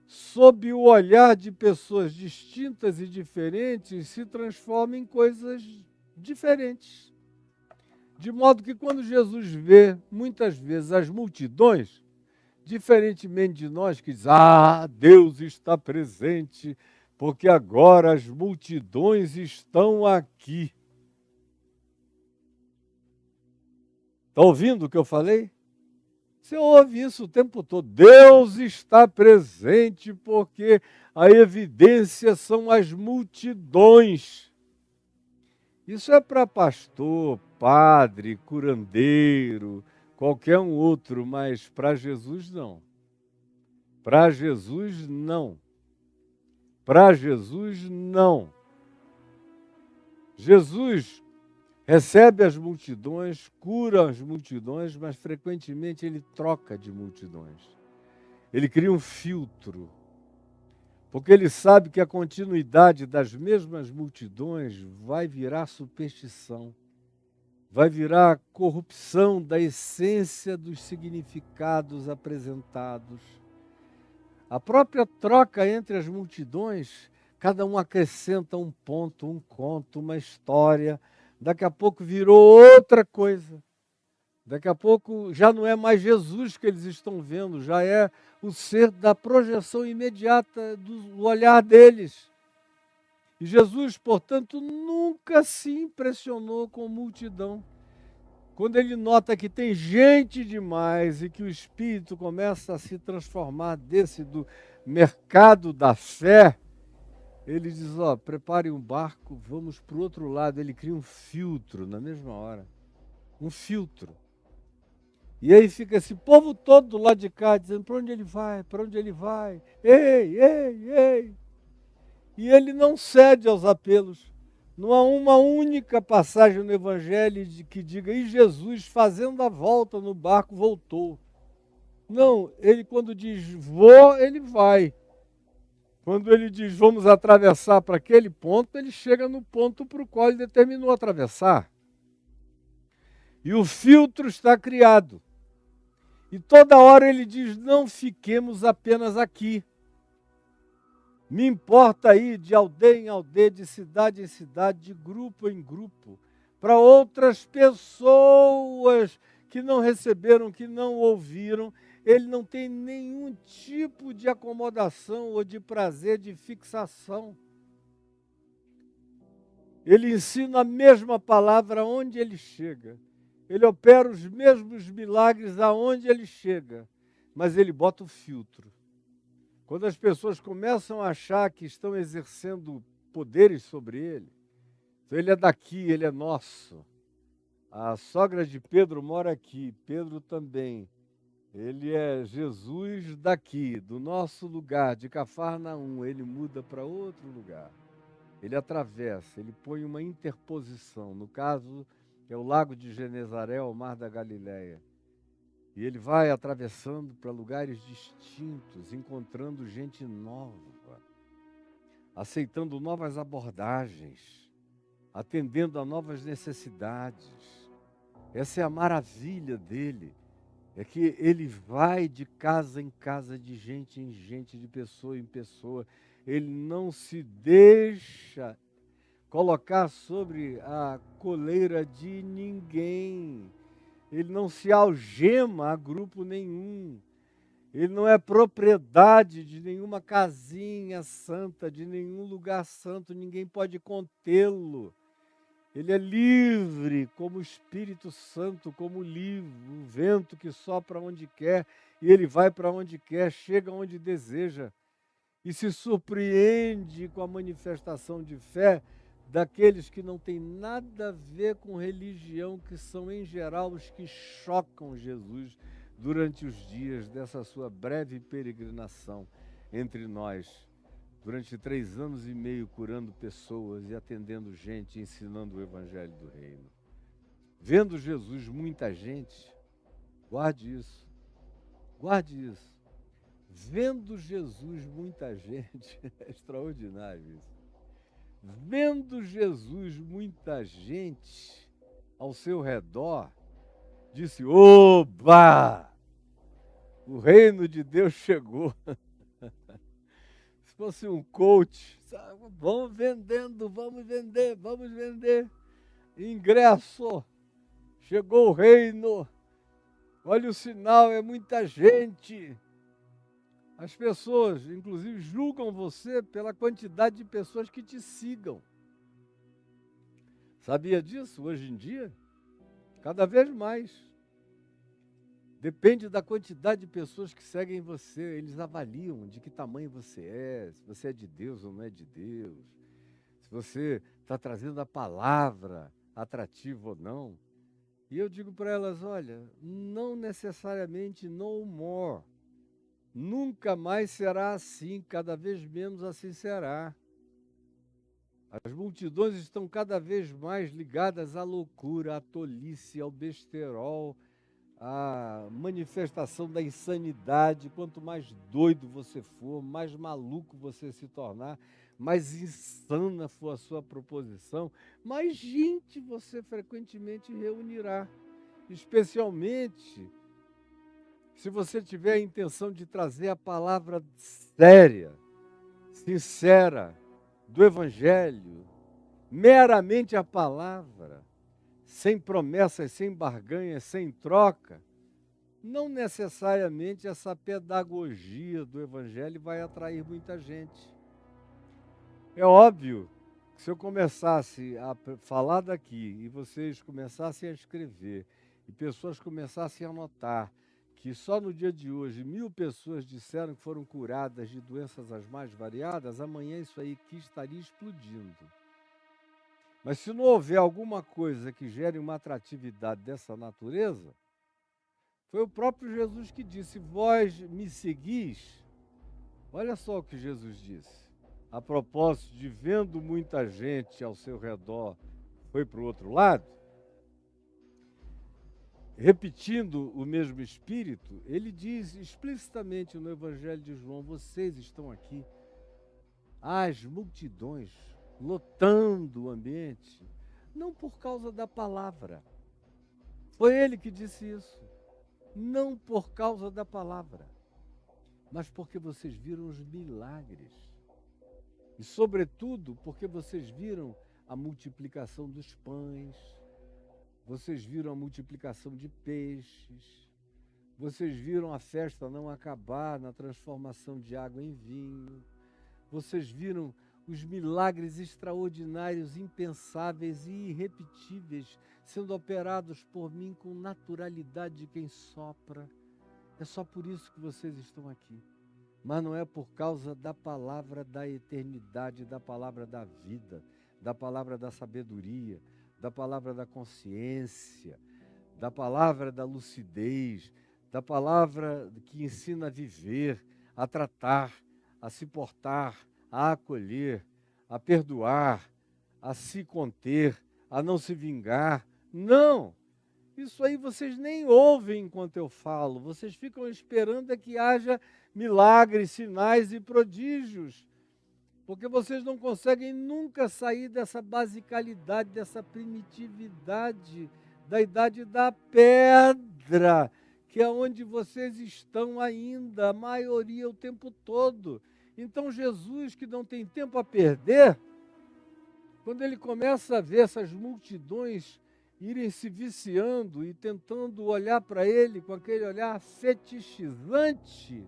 sob o olhar de pessoas distintas e diferentes, se transforma em coisas diferentes. De modo que quando Jesus vê, muitas vezes, as multidões, diferentemente de nós que diz, Deus está presente, porque agora as multidões estão aqui. Está ouvindo o que eu falei? Você ouve isso o tempo todo. Deus está presente porque a evidência são as multidões. Isso é para pastor, padre, curandeiro, qualquer um outro, mas para Jesus não. Para Jesus não. Para Jesus não. Jesus recebe as multidões, cura as multidões, mas frequentemente ele troca de multidões. Ele cria um filtro, porque ele sabe que a continuidade das mesmas multidões vai virar superstição, vai virar corrupção da essência dos significados apresentados. A própria troca entre as multidões, cada um acrescenta um ponto, um conto, uma história. Daqui a pouco virou outra coisa. Daqui a pouco já não é mais Jesus que eles estão vendo, já é o ser da projeção imediata do olhar deles. E Jesus, portanto, nunca se impressionou com multidão. Quando ele nota que tem gente demais e que o espírito começa a se transformar do mercado da fé, ele diz, prepare um barco, vamos para o outro lado. Ele cria um filtro na mesma hora. Um filtro. E aí fica esse povo todo do lado de cá, dizendo, para onde ele vai? Para onde ele vai? Ei, ei, ei! E ele não cede aos apelos. Não há uma única passagem no Evangelho que diga, e Jesus, fazendo a volta no barco, voltou. Não, ele quando diz vou, ele vai. Quando ele diz vamos atravessar para aquele ponto, ele chega no ponto para o qual ele determinou atravessar. E o filtro está criado. E toda hora ele diz, não fiquemos apenas aqui. Me importa ir de aldeia em aldeia, de cidade em cidade, de grupo em grupo, para outras pessoas que não receberam, que não ouviram. Ele não tem nenhum tipo de acomodação ou de prazer, de fixação. Ele ensina a mesma palavra onde ele chega. Ele opera os mesmos milagres aonde ele chega. Mas ele bota o filtro. Quando as pessoas começam a achar que estão exercendo poderes sobre ele, então ele é daqui, ele é nosso. A sogra de Pedro mora aqui, Pedro também. Ele é Jesus daqui, do nosso lugar, de Cafarnaum. Ele muda para outro lugar. Ele atravessa, ele põe uma interposição. No caso, é o lago de Genezaré, o mar da Galileia. E ele vai atravessando para lugares distintos, encontrando gente nova, aceitando novas abordagens, atendendo a novas necessidades. Essa é a maravilha dele, é que ele vai de casa em casa, de gente em gente, de pessoa em pessoa. Ele não se deixa colocar sobre a coleira de ninguém. Ele não se algema a grupo nenhum. Ele não é propriedade de nenhuma casinha santa, de nenhum lugar santo. Ninguém pode contê-lo. Ele é livre como o Espírito Santo, como o vento que sopra onde quer, e ele vai para onde quer, chega onde deseja, e se surpreende com a manifestação de fé daqueles que não têm nada a ver com religião, que são, em geral, os que chocam Jesus durante os dias dessa sua breve peregrinação entre nós. Durante 3 anos e meio curando pessoas e atendendo gente, ensinando o Evangelho do Reino. Vendo Jesus, muita gente, guarde isso, guarde isso. Vendo Jesus, muita gente, é extraordinário isso. Vendo Jesus, muita gente ao seu redor, disse: oba! O reino de Deus chegou. Se fosse um coach, sabe? Vamos vendendo, vamos vender. Ingresso, chegou o reino. Olha o sinal, é muita gente. As pessoas, inclusive, julgam você pela quantidade de pessoas que te sigam. Sabia disso? Hoje em dia, cada vez mais. Depende da quantidade de pessoas que seguem você. Eles avaliam de que tamanho você é, se você é de Deus ou não é de Deus, se você está trazendo a palavra atrativa ou não. E eu digo para elas, olha, não necessariamente no more. Nunca mais será assim, cada vez menos assim será. As multidões estão cada vez mais ligadas à loucura, à tolice, ao besterol, à manifestação da insanidade. Quanto mais doido você for, mais maluco você se tornar, mais insana for a sua proposição, mais gente você frequentemente reunirá. Especialmente se você tiver a intenção de trazer a palavra séria, sincera, do Evangelho, meramente a palavra, sem promessas, sem barganhas, sem troca, não necessariamente essa pedagogia do Evangelho vai atrair muita gente. É óbvio que se eu começasse a falar daqui e vocês começassem a escrever e pessoas começassem a notar que só no dia de hoje 1.000 pessoas disseram que foram curadas de doenças as mais variadas, amanhã isso aí aqui estaria explodindo. Mas se não houver alguma coisa que gere uma atratividade dessa natureza, foi o próprio Jesus que disse: vós me seguis. Olha só o que Jesus disse. A propósito de vendo muita gente ao seu redor, foi para o outro lado. Repetindo o mesmo espírito, ele diz explicitamente no Evangelho de João: vocês estão aqui, as multidões, lotando o ambiente, não por causa da palavra. Foi ele que disse isso. Não por causa da palavra, mas porque vocês viram os milagres. E, sobretudo, porque vocês viram a multiplicação dos pães, vocês viram a multiplicação de peixes, vocês viram a festa não acabar na transformação de água em vinho, vocês viram os milagres extraordinários, impensáveis e irrepetíveis, sendo operados por mim com naturalidade de quem sopra. É só por isso que vocês estão aqui. Mas não é por causa da palavra da eternidade, da palavra da vida, da palavra da sabedoria, da palavra da consciência, da palavra da lucidez, da palavra que ensina a viver, a tratar, a se portar, a acolher, a perdoar, a se conter, a não se vingar. Não! Isso aí vocês nem ouvem enquanto eu falo, vocês ficam esperando é que haja milagres, sinais e prodígios, porque vocês não conseguem nunca sair dessa basicalidade, dessa primitividade, da idade da pedra, que é onde vocês estão ainda, a maioria o tempo todo. Então Jesus, que não tem tempo a perder, quando ele começa a ver essas multidões irem se viciando e tentando olhar para ele com aquele olhar fetichizante,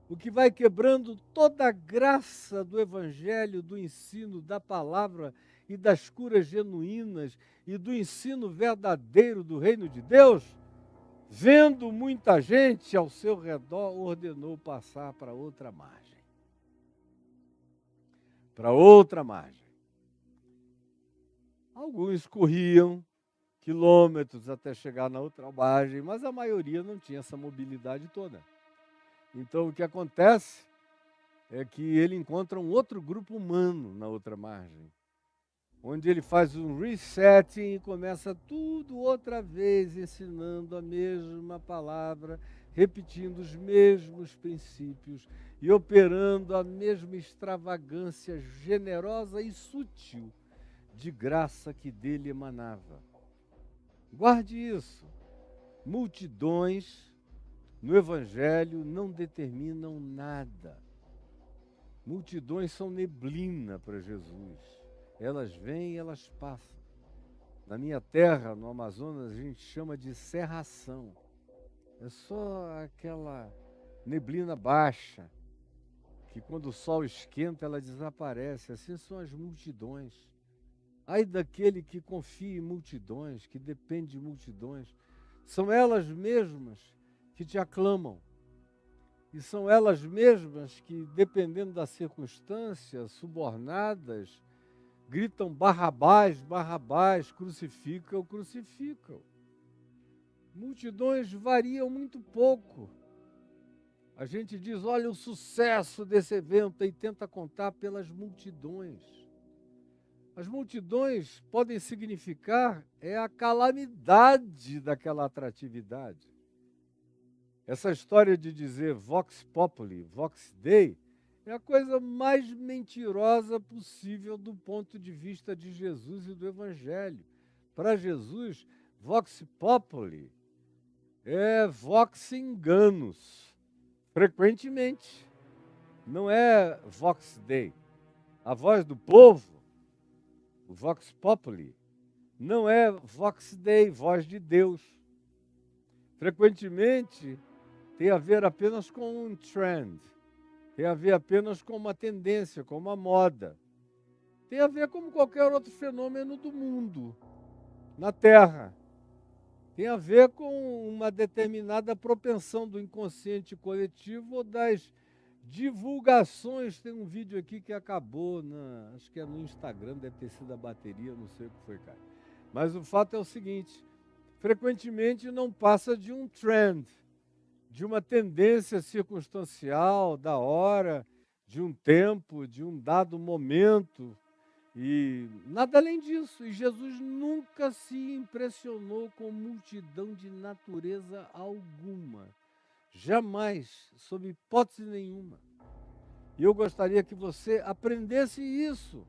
o que vai quebrando toda a graça do evangelho, do ensino, da palavra e das curas genuínas e do ensino verdadeiro do reino de Deus, vendo muita gente ao seu redor, ordenou passar para outra margem. Para outra margem. Alguns corriam quilômetros até chegar na outra margem, mas a maioria não tinha essa mobilidade toda. Então, o que acontece é que ele encontra um outro grupo humano na outra margem, onde ele faz um resetting e começa tudo outra vez, ensinando a mesma palavra, repetindo os mesmos princípios e operando a mesma extravagância generosa e sutil de graça que dele emanava. Guarde isso. Multidões no Evangelho não determinam nada. Multidões são neblina para Jesus. Elas vêm e elas passam. Na minha terra, no Amazonas, a gente chama de cerração. É só aquela neblina baixa, que quando o sol esquenta, ela desaparece. Assim são as multidões. Ai daquele que confia em multidões, que depende de multidões. São elas mesmas que te aclamam. E são elas mesmas que, dependendo da circunstância, subornadas, gritam Barrabás, Barrabás, crucificam, crucificam. Multidões variam muito pouco. A gente diz, olha o sucesso desse evento e tenta contar pelas multidões. As multidões podem significar a calamidade daquela atratividade. Essa história de dizer Vox Populi, Vox Dei, é a coisa mais mentirosa possível do ponto de vista de Jesus e do Evangelho. Para Jesus, Vox Populi é Vox Enganos, frequentemente. Não é Vox Dei. A voz do povo, o Vox Populi, não é Vox Dei, voz de Deus. Frequentemente tem a ver apenas com um trend, tem a ver apenas com uma tendência, com uma moda. Tem a ver como qualquer outro fenômeno do mundo, na Terra. Tem a ver com uma determinada propensão do inconsciente coletivo ou das divulgações. Tem um vídeo aqui que acabou, acho que é no Instagram, deve ter sido a bateria, não sei o que foi, cara. Mas o fato é o seguinte, frequentemente não passa de um trend, de uma tendência circunstancial, da hora, de um tempo, de um dado momento, e nada além disso. E Jesus nunca se impressionou com multidão de natureza alguma. Jamais, sob hipótese nenhuma. E eu gostaria que você aprendesse isso.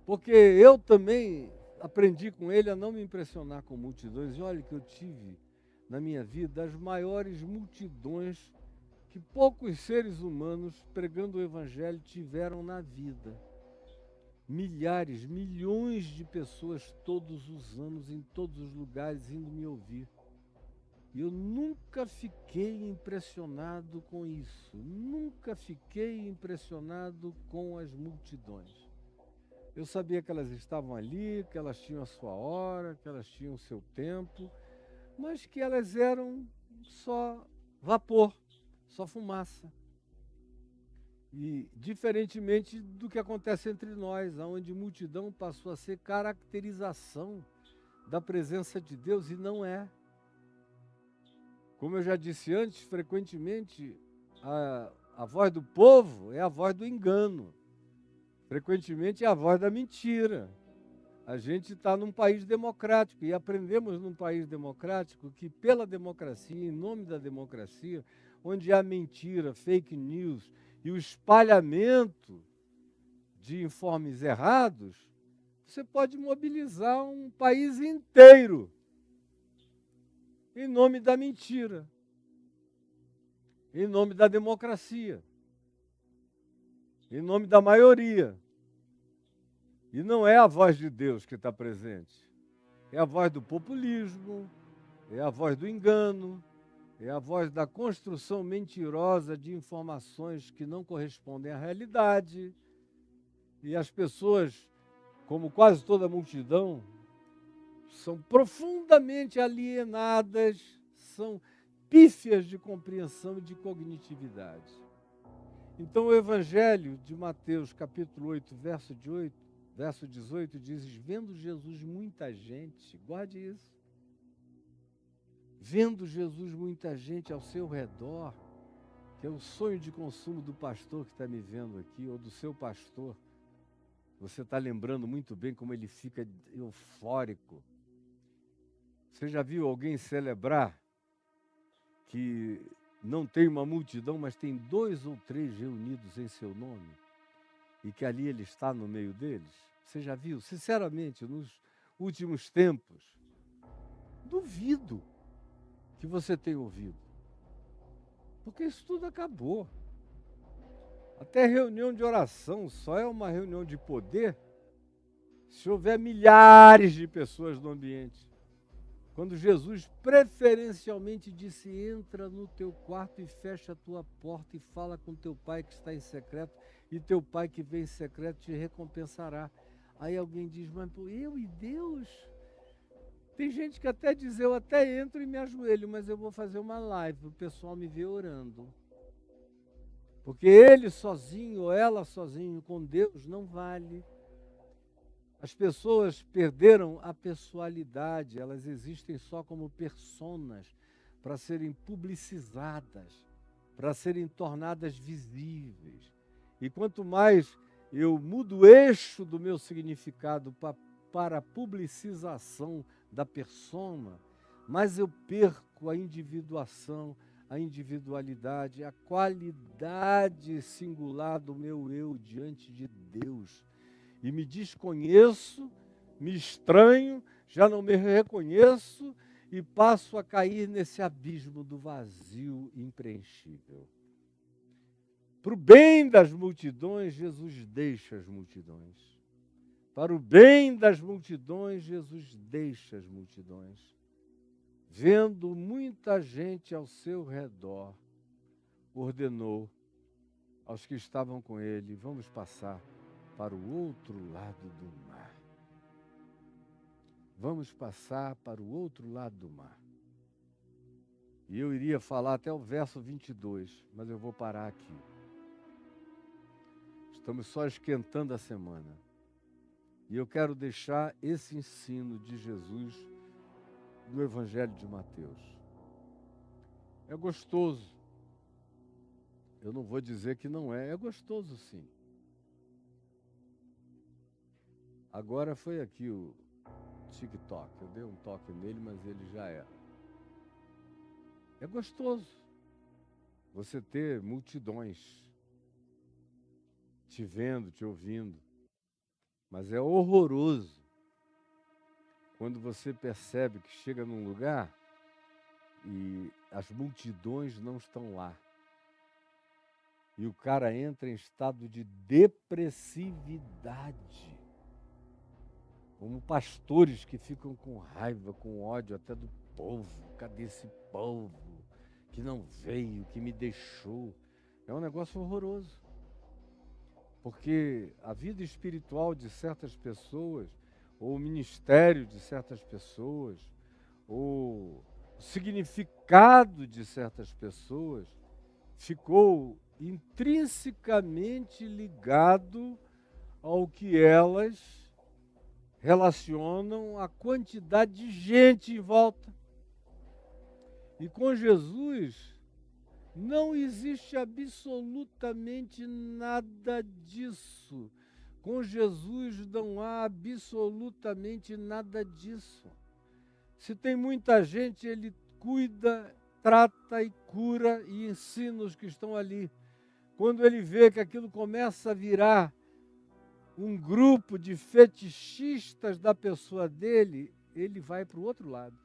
Porque eu também aprendi com ele a não me impressionar com multidões. E olha que eu tive na minha vida as maiores multidões que poucos seres humanos pregando o Evangelho tiveram na vida. Milhares, milhões de pessoas todos os anos, em todos os lugares, indo me ouvir. E eu nunca fiquei impressionado com isso, nunca fiquei impressionado com as multidões. Eu sabia que elas estavam ali, que elas tinham a sua hora, que elas tinham o seu tempo, mas que elas eram só vapor, só fumaça. E diferentemente do que acontece entre nós, onde multidão passou a ser caracterização da presença de Deus e não é. Como eu já disse antes, frequentemente a voz do povo é a voz do engano. Frequentemente é a voz da mentira. A gente está num país democrático e aprendemos num país democrático que pela democracia, em nome da democracia, onde há mentira, fake news e o espalhamento de informes errados, você pode mobilizar um país inteiro em nome da mentira, em nome da democracia, em nome da maioria. E não é a voz de Deus que está presente. É a voz do populismo, é a voz do engano, é a voz da construção mentirosa de informações que não correspondem à realidade. E as pessoas, como quase toda a multidão, são profundamente alienadas, são pífias de compreensão e de cognitividade. Então o Evangelho de Mateus, capítulo 8, verso 18, diz: vendo Jesus muita gente, guarde isso, vendo Jesus muita gente ao seu redor, que é o sonho de consumo do pastor que está me vendo aqui, ou do seu pastor, você está lembrando muito bem como ele fica eufórico. Você já viu alguém celebrar que não tem uma multidão, mas tem 2 ou 3 reunidos em seu nome? E que ali ele está no meio deles? Você já viu? Sinceramente, nos últimos tempos, duvido que você tenha ouvido. Porque isso tudo acabou. Até reunião de oração só é uma reunião de poder se houver milhares de pessoas no ambiente. Quando Jesus preferencialmente disse: entra no teu quarto e fecha a tua porta e fala com teu pai que está em secreto, e teu pai que vem em secreto te recompensará. Aí alguém diz: mas eu e Deus? Tem gente que até diz: eu até entro e me ajoelho, mas eu vou fazer uma live para o pessoal me ver orando. Porque ele sozinho ou ela sozinho com Deus não vale. As pessoas perderam a pessoalidade, elas existem só como personas para serem publicizadas, para serem tornadas visíveis. E quanto mais eu mudo o eixo do meu significado para a publicização da persona, mais eu perco a individuação, a individualidade, a qualidade singular do meu eu diante de Deus. E me desconheço, me estranho, já não me reconheço e passo a cair nesse abismo do vazio impreenchível. Para o bem das multidões, Jesus deixa as multidões. Para o bem das multidões, Jesus deixa as multidões. Vendo muita gente ao seu redor, ordenou aos que estavam com ele: vamos passar para o outro lado do mar. Vamos passar para o outro lado do mar. E eu iria falar até o verso 22, mas eu vou parar aqui. Estamos só esquentando a semana. E eu quero deixar esse ensino de Jesus do Evangelho de Mateus. É gostoso. Eu não vou dizer que não é. É gostoso, sim. Agora foi aqui o TikTok. Eu dei um toque nele, mas ele já era. É gostoso você ter multidões te vendo, te ouvindo. Mas é horroroso quando você percebe que chega num lugar e as multidões não estão lá. E o cara entra em estado de depressividade. Como pastores que ficam com raiva, com ódio até do povo? Cadê esse povo que não veio, que me deixou? É um negócio horroroso. Porque a vida espiritual de certas pessoas, ou o ministério de certas pessoas, ou o significado de certas pessoas, ficou intrinsecamente ligado ao que elas relacionam à quantidade de gente em volta. E com Jesus não existe absolutamente nada disso. Com Jesus não há absolutamente nada disso. Se tem muita gente, ele cuida, trata e cura e ensina os que estão ali. Quando ele vê que aquilo começa a virar um grupo de fetichistas da pessoa dele, ele vai para o outro lado.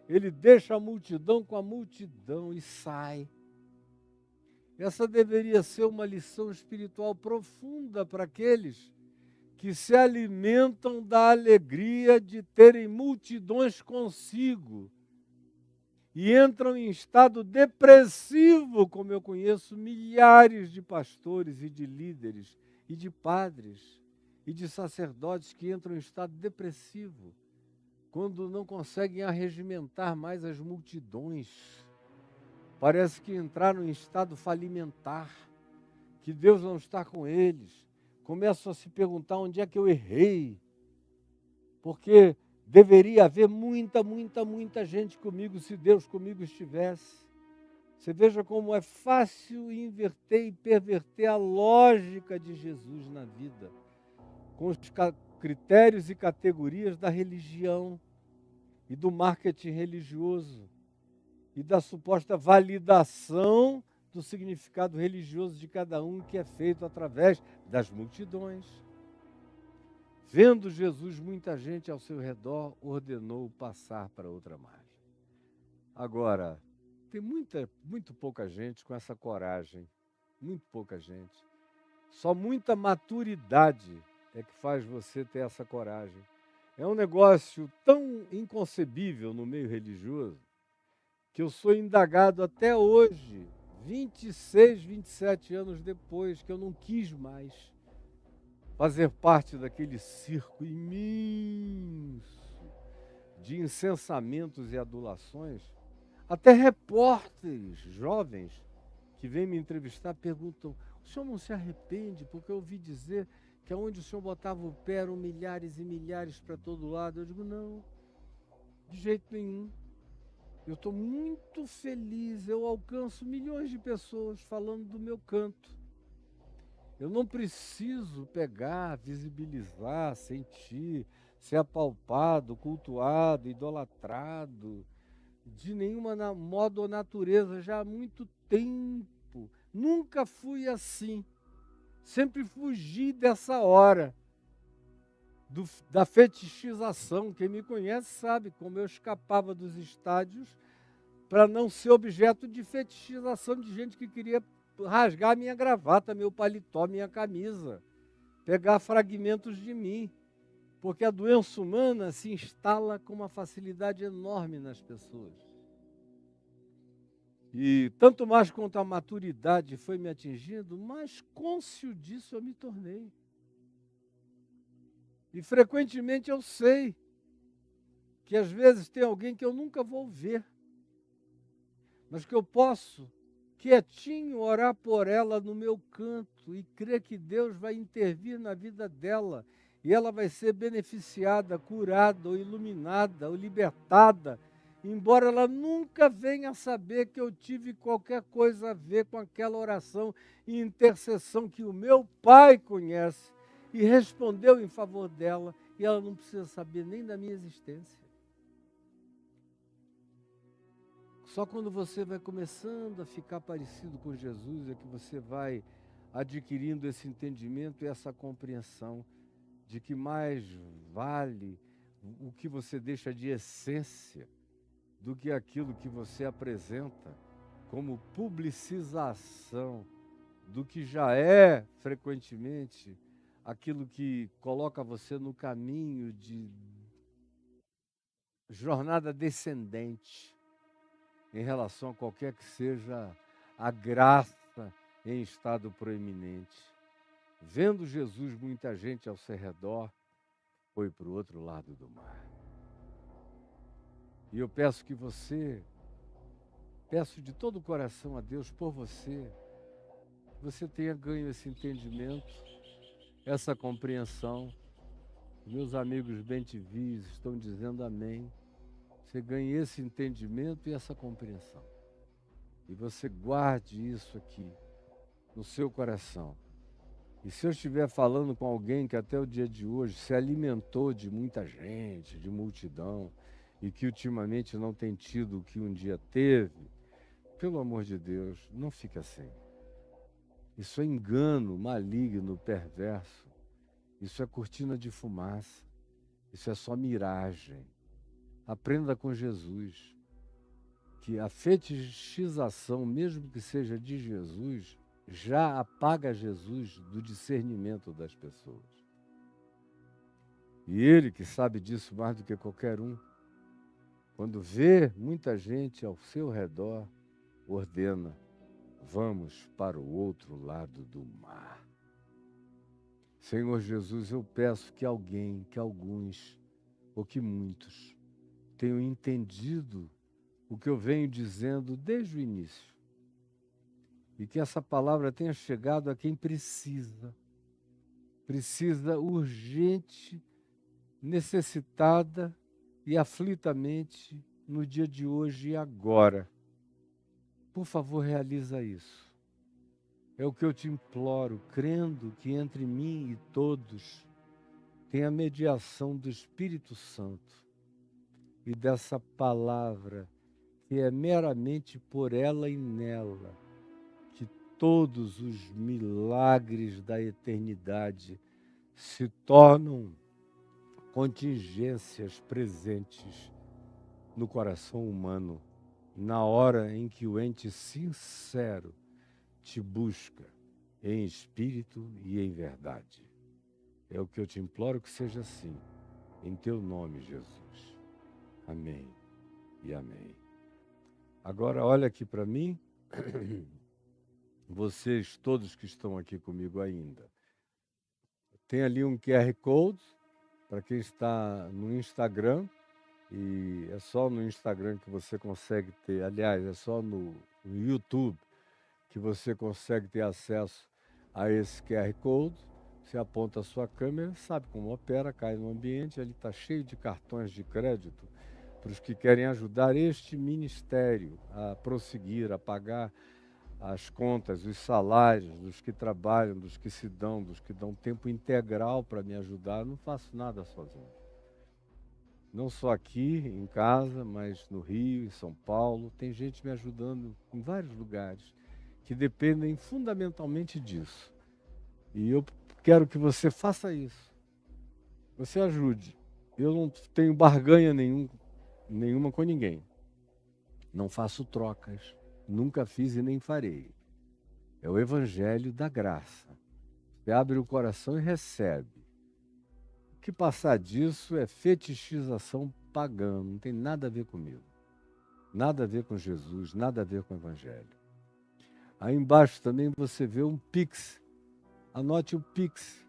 Ele deixa a multidão com a multidão e sai. Essa deveria ser uma lição espiritual profunda para aqueles que se alimentam da alegria de terem multidões consigo e entram em estado depressivo, como eu conheço milhares de pastores e de líderes e de padres e de sacerdotes que entram em estado depressivo quando não conseguem arregimentar mais as multidões. Parece que entraram em estado falimentar, que Deus não está com eles. Começam a se perguntar onde é que eu errei, porque deveria haver muita gente comigo se Deus comigo estivesse. Você veja como é fácil inverter e perverter a lógica de Jesus na vida, com os critérios e categorias da religião e do marketing religioso e da suposta validação do significado religioso de cada um, que é feito através das multidões. Vendo Jesus muita gente ao seu redor, ordenou passar para outra margem. Agora, tem muito pouca gente com essa coragem, muito pouca gente. Só muita maturidade é que faz você ter essa coragem. É um negócio tão inconcebível no meio religioso que eu sou indagado até hoje, 26, 27 anos depois, que eu não quis mais fazer parte daquele circo imenso de incensamentos e adulações. Até repórteres jovens que vêm me entrevistar perguntam: o senhor não se arrepende? Porque eu ouvi dizer que onde o senhor botava o pé eram milhares e milhares para todo lado. Eu digo: não, de jeito nenhum. Eu estou muito feliz, eu alcanço milhões de pessoas falando do meu canto. Eu não preciso pegar, visibilizar, sentir, ser apalpado, cultuado, idolatrado, de nenhuma modo ou natureza, já há muito tempo. Nunca fui assim. Sempre fugi dessa hora da fetichização. Quem me conhece sabe como eu escapava dos estádios para não ser objeto de fetichização de gente que queria rasgar minha gravata, meu paletó, minha camisa, pegar fragmentos de mim, porque a doença humana se instala com uma facilidade enorme nas pessoas. E tanto mais quanto a maturidade foi me atingindo, mais cônscio disso eu me tornei. E frequentemente eu sei que às vezes tem alguém que eu nunca vou ver, mas que eu posso, quietinho, orar por ela no meu canto e crer que Deus vai intervir na vida dela e ela vai ser beneficiada, curada, ou iluminada, ou libertada, embora ela nunca venha saber que eu tive qualquer coisa a ver com aquela oração e intercessão que o meu Pai conhece e respondeu em favor dela, e ela não precisa saber nem da minha existência. Só quando você vai começando a ficar parecido com Jesus é que você vai adquirindo esse entendimento e essa compreensão de que mais vale o que você deixa de essência do que aquilo que você apresenta como publicização do que já é frequentemente aquilo que coloca você no caminho de jornada descendente em relação a qualquer que seja a graça em estado proeminente. Vendo Jesus, muita gente ao seu redor foi para o outro lado do mar. E eu peço de todo o coração a Deus por você, que você tenha ganho esse entendimento, essa compreensão. Meus amigos bem-te-vis estão dizendo amém. Você ganhe esse entendimento e essa compreensão. E você guarde isso aqui no seu coração. E se eu estiver falando com alguém que até o dia de hoje se alimentou de muita gente, de multidão, e que ultimamente não tem tido o que um dia teve, pelo amor de Deus, não fique assim. Isso é engano maligno, perverso. Isso é cortina de fumaça. Isso é só miragem. Aprenda com Jesus que a fetichização, mesmo que seja de Jesus, já apaga Jesus do discernimento das pessoas. E ele, que sabe disso mais do que qualquer um, quando vê muita gente ao seu redor, ordena: vamos para o outro lado do mar. Senhor Jesus, eu peço que alguém, que alguns, ou que muitos, tenham entendido o que eu venho dizendo desde o início. E que essa palavra tenha chegado a quem precisa urgente, necessitada e aflitamente no dia de hoje e agora. Por favor, realiza isso. É o que eu te imploro, crendo que entre mim e todos tem a mediação do Espírito Santo e dessa palavra que é meramente por ela e nela que todos os milagres da eternidade se tornam contingências presentes no coração humano, na hora em que o ente sincero te busca em espírito e em verdade. É o que eu te imploro que seja assim, em teu nome, Jesus. Amém e amém. Agora olha aqui para mim, vocês todos que estão aqui comigo ainda. Tem ali um QR Code para quem está no Instagram, e é só no Instagram que você consegue ter, aliás, é só no YouTube que você consegue ter acesso a esse QR Code. Você aponta a sua câmera, sabe como opera, cai no ambiente, ele está cheio de cartões de crédito para os que querem ajudar este ministério a prosseguir, a pagar as contas, os salários dos que trabalham, dos que se dão, dos que dão tempo integral para me ajudar. Eu não faço nada sozinho. Não só aqui em casa, mas no Rio, em São Paulo, tem gente me ajudando em vários lugares que dependem fundamentalmente disso. E eu quero que você faça isso. Você ajude. Eu não tenho barganha nenhuma com ninguém. Não faço trocas. Nunca fiz e nem farei. É o evangelho da graça. Você abre o coração e recebe. O que passar disso é fetichização pagã. Não tem nada a ver comigo. Nada a ver com Jesus, nada a ver com o evangelho. Aí embaixo também você vê um Pix. Anote o Pix.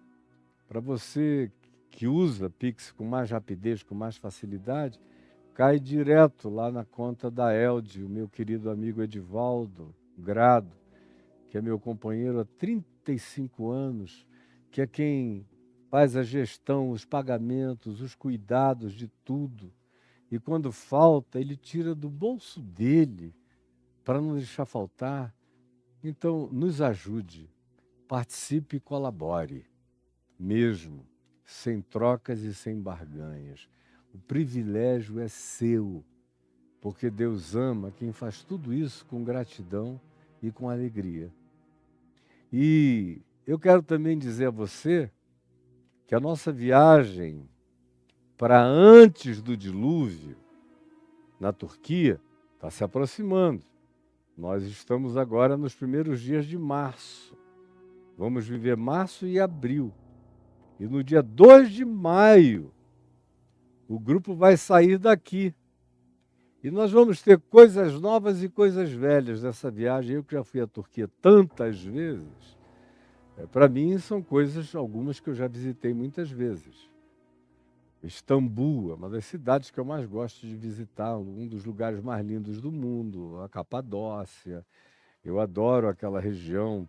Para você que usa Pix com mais rapidez, com mais facilidade, cai direto lá na conta da Elde, o meu querido amigo Edivaldo Grado, que é meu companheiro há 35 anos, que é quem faz a gestão, os pagamentos, os cuidados de tudo. E quando falta, ele tira do bolso dele para não deixar faltar. Então, nos ajude, participe e colabore, mesmo, sem trocas e sem barganhas. O privilégio é seu, porque Deus ama quem faz tudo isso com gratidão e com alegria. E eu quero também dizer a você que a nossa viagem para antes do dilúvio, na Turquia, está se aproximando. Nós estamos agora nos primeiros dias de março. Vamos viver março e abril. E no dia 2 de maio, O grupo vai sair daqui. E nós vamos ter coisas novas e coisas velhas nessa viagem. Eu que já fui à Turquia tantas vezes, para mim são coisas, algumas que eu já visitei muitas vezes. Istambul é uma das cidades que eu mais gosto de visitar, um dos lugares mais lindos do mundo, a Capadócia. Eu adoro aquela região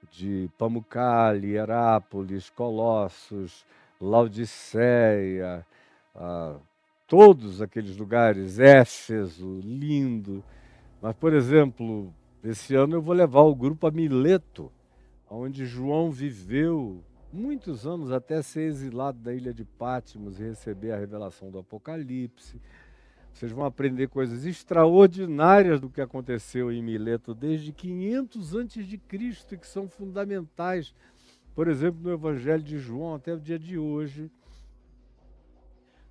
de Pamukkale, Herápolis, Colossos, Laodiceia, todos aqueles lugares, Éfeso, lindo. Mas, por exemplo, esse ano eu vou levar o grupo a Mileto, onde João viveu muitos anos até ser exilado da ilha de Patmos e receber a revelação do Apocalipse. Vocês vão aprender coisas extraordinárias do que aconteceu em Mileto desde 500 antes de Cristo e que são fundamentais, por exemplo, no Evangelho de João até o dia de hoje.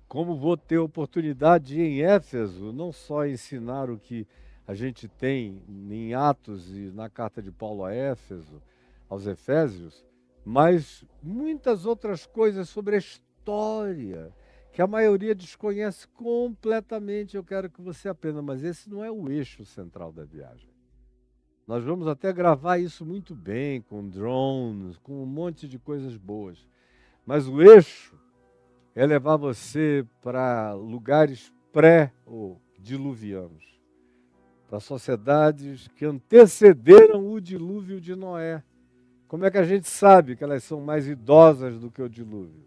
Como vou ter oportunidade de, em Éfeso, não só ensinar o que a gente tem em Atos e na carta de Paulo a Éfeso, aos Efésios, mas muitas outras coisas sobre a história, que a maioria desconhece completamente. Eu quero que você aprenda, mas esse não é o eixo central da viagem. Nós vamos até gravar isso muito bem, com drones, com um monte de coisas boas. Mas o eixo é levar você para lugares pré ou diluvianos, para sociedades que antecederam o dilúvio de Noé. Como é que a gente sabe que elas são mais idosas do que o dilúvio?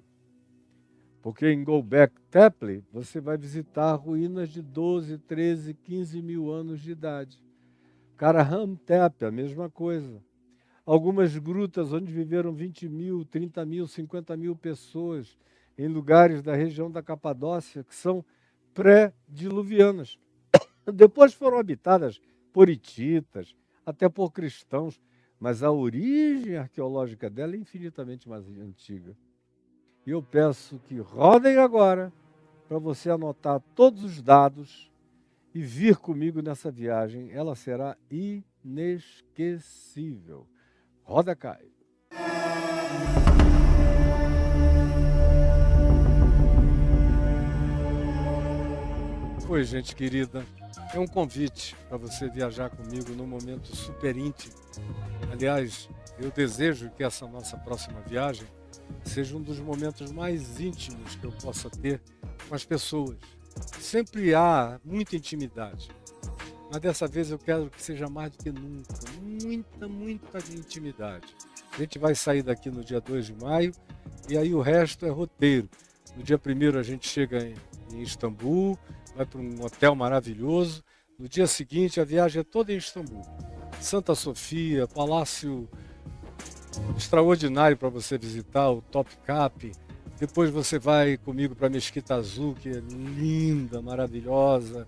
Porque em Göbekli Tepe você vai visitar ruínas de 12, 13, 15 mil anos de idade. Karahan Tepe, a mesma coisa. Algumas grutas onde viveram 20 mil, 30 mil, 50 mil pessoas, em lugares da região da Capadócia, que são pré-diluvianas. Depois foram habitadas por hititas, até por cristãos, mas a origem arqueológica dela é infinitamente mais antiga. E eu peço que rodem agora, para você anotar todos os dados e vir comigo nessa viagem. Ela será inesquecível. Roda, Caio. Oi, gente querida. É um convite para você viajar comigo num momento super íntimo. Aliás, eu desejo que essa nossa próxima viagem seja um dos momentos mais íntimos que eu possa ter com as pessoas. Sempre há muita intimidade, mas dessa vez eu quero que seja mais do que nunca, muita intimidade. A gente vai sair daqui no dia 2 de maio e aí o resto é roteiro. No dia 1º a gente chega em Istambul, vai para um hotel maravilhoso. No dia seguinte a viagem é toda em Istambul. Santa Sofia, palácio extraordinário para você visitar, o Topkapi. Depois você vai comigo para a Mesquita Azul, que é linda, maravilhosa,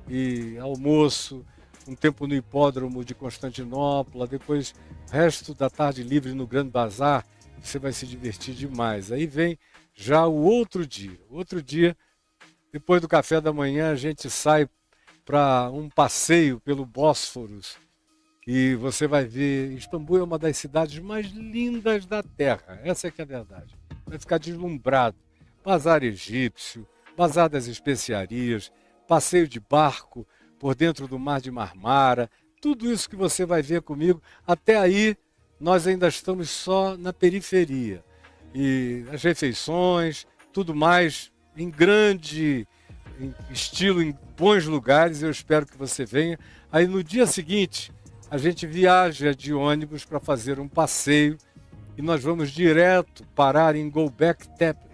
e almoço, um tempo no hipódromo de Constantinopla, depois resto da tarde livre no Grande Bazar, você vai se divertir demais. Aí vem já o outro dia. Outro dia, depois do café da manhã, a gente sai para um passeio pelo Bósforos, e você vai ver, Istambul é uma das cidades mais lindas da Terra, essa é que é a verdade. Vai ficar deslumbrado. Bazar egípcio, bazar das especiarias, passeio de barco por dentro do mar de Marmara, tudo isso que você vai ver comigo. Até aí, nós ainda estamos só na periferia. E as refeições, tudo mais em grande estilo, em bons lugares, eu espero que você venha. Aí no dia seguinte, a gente viaja de ônibus para fazer um passeio e nós vamos direto parar em Göbekli Tepe.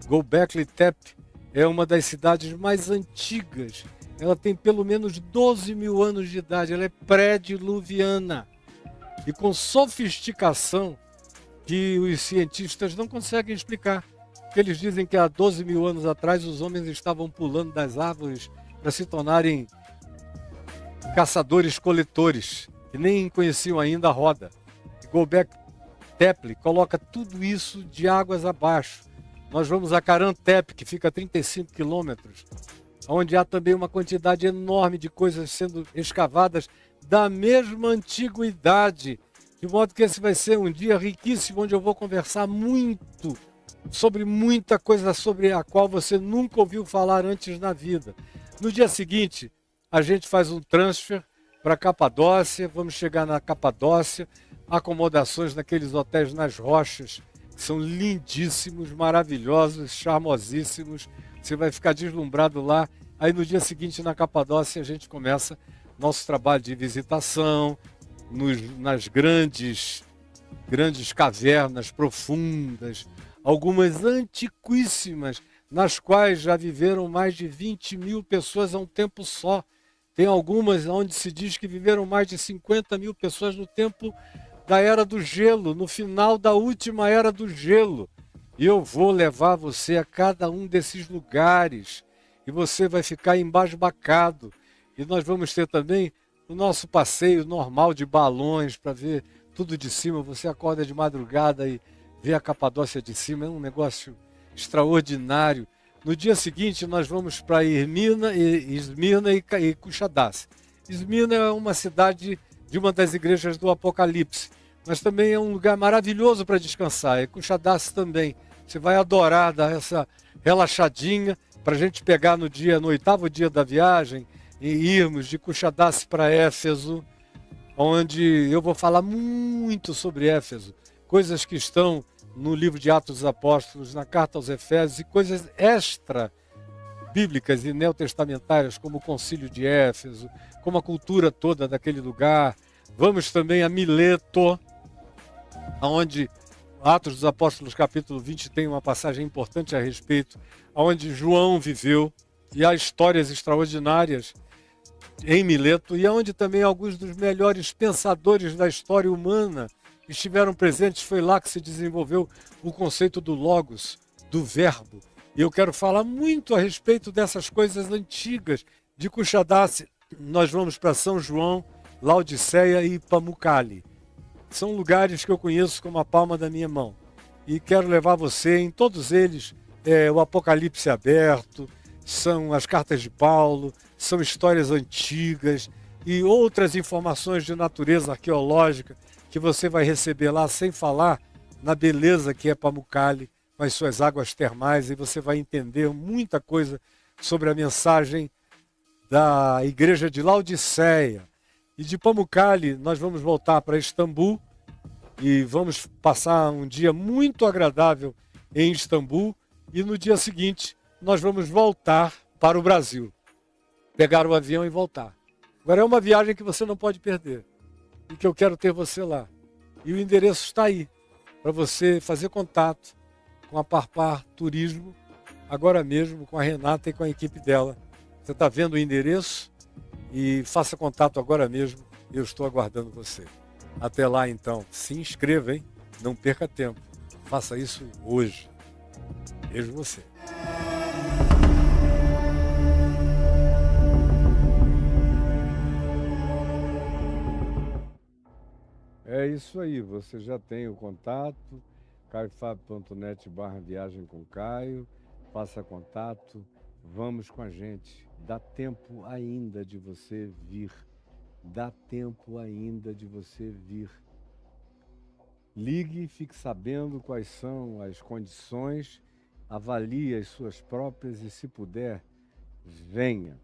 Göbekli Tepe é uma das cidades mais antigas. Ela tem pelo menos 12 mil anos de idade, ela é pré-diluviana e com sofisticação que os cientistas não conseguem explicar. Porque eles dizem que há 12 mil anos atrás os homens estavam pulando das árvores para se tornarem caçadores-coletores, que nem conheciam ainda a roda. Göbekli Tepe coloca tudo isso de águas abaixo. Nós vamos a Karahan Tepe, que fica a 35 quilômetros, onde há também uma quantidade enorme de coisas sendo escavadas da mesma antiguidade, de modo que esse vai ser um dia riquíssimo, onde eu vou conversar muito sobre muita coisa sobre a qual você nunca ouviu falar antes na vida. No dia seguinte, a gente faz um transfer para Capadócia, vamos chegar na Capadócia, acomodações naqueles hotéis nas rochas, que são lindíssimos, maravilhosos, charmosíssimos. Você vai ficar deslumbrado lá. Aí no dia seguinte, na Capadócia, a gente começa nosso trabalho de visitação, nas grandes cavernas profundas, algumas antiquíssimas, nas quais já viveram mais de 20 mil pessoas a um tempo só. Tem algumas onde se diz que viveram mais de 50 mil pessoas no tempo da Era do Gelo, no final da última Era do Gelo. E eu vou levar você a cada um desses lugares e você vai ficar embasbacado. E nós vamos ter também o nosso passeio normal de balões para ver tudo de cima. Você acorda de madrugada e vê a Capadócia de cima. É um negócio extraordinário. No dia seguinte, nós vamos para Esmirna e Kushadasi. Esmirna é uma cidade de uma das igrejas do Apocalipse, mas também é um lugar maravilhoso para descansar. E Kushadasi também. Você vai adorar dar essa relaxadinha para a gente pegar no 8º dia da viagem e irmos de Kushadasi para Éfeso, onde eu vou falar muito sobre Éfeso, coisas que estão no livro de Atos dos Apóstolos, na carta aos Efésios, e coisas extra bíblicas e neotestamentárias, como o concílio de Éfeso, como a cultura toda daquele lugar. Vamos também a Mileto, onde Atos dos Apóstolos, capítulo 20, tem uma passagem importante a respeito, onde João viveu, e há histórias extraordinárias em Mileto, e onde também alguns dos melhores pensadores da história humana estiveram presentes. Foi lá que se desenvolveu o conceito do logos, do verbo. E eu quero falar muito a respeito dessas coisas antigas. De Kushadasi, nós vamos para São João, Laodiceia e Pamukkale. São lugares que eu conheço como a palma da minha mão. E quero levar você em todos eles. O Apocalipse aberto, são as cartas de Paulo, são histórias antigas e outras informações de natureza arqueológica que você vai receber lá, sem falar na beleza que é Pamukkale, com as suas águas termais, e você vai entender muita coisa sobre a mensagem da igreja de Laodiceia. E de Pamukkale nós vamos voltar para Istambul e vamos passar um dia muito agradável em Istambul, e no dia seguinte nós vamos voltar para o Brasil, pegar o avião e voltar. Agora é uma viagem que você não pode perder e que eu quero ter você lá. E o endereço está aí, para você fazer contato com a Parpar Turismo, agora mesmo com a Renata e com a equipe dela. Você está vendo o endereço? E faça contato agora mesmo, eu estou aguardando você. Até lá então, se inscreva, hein? Não perca tempo, faça isso hoje. Vejo você. É isso aí, você já tem o contato, caiofabio.net/viagem com Caio, faça contato, vamos com a gente, dá tempo ainda de você vir, dá tempo ainda de você vir. Ligue, fique sabendo quais são as condições, avalie as suas próprias e, se puder, venha.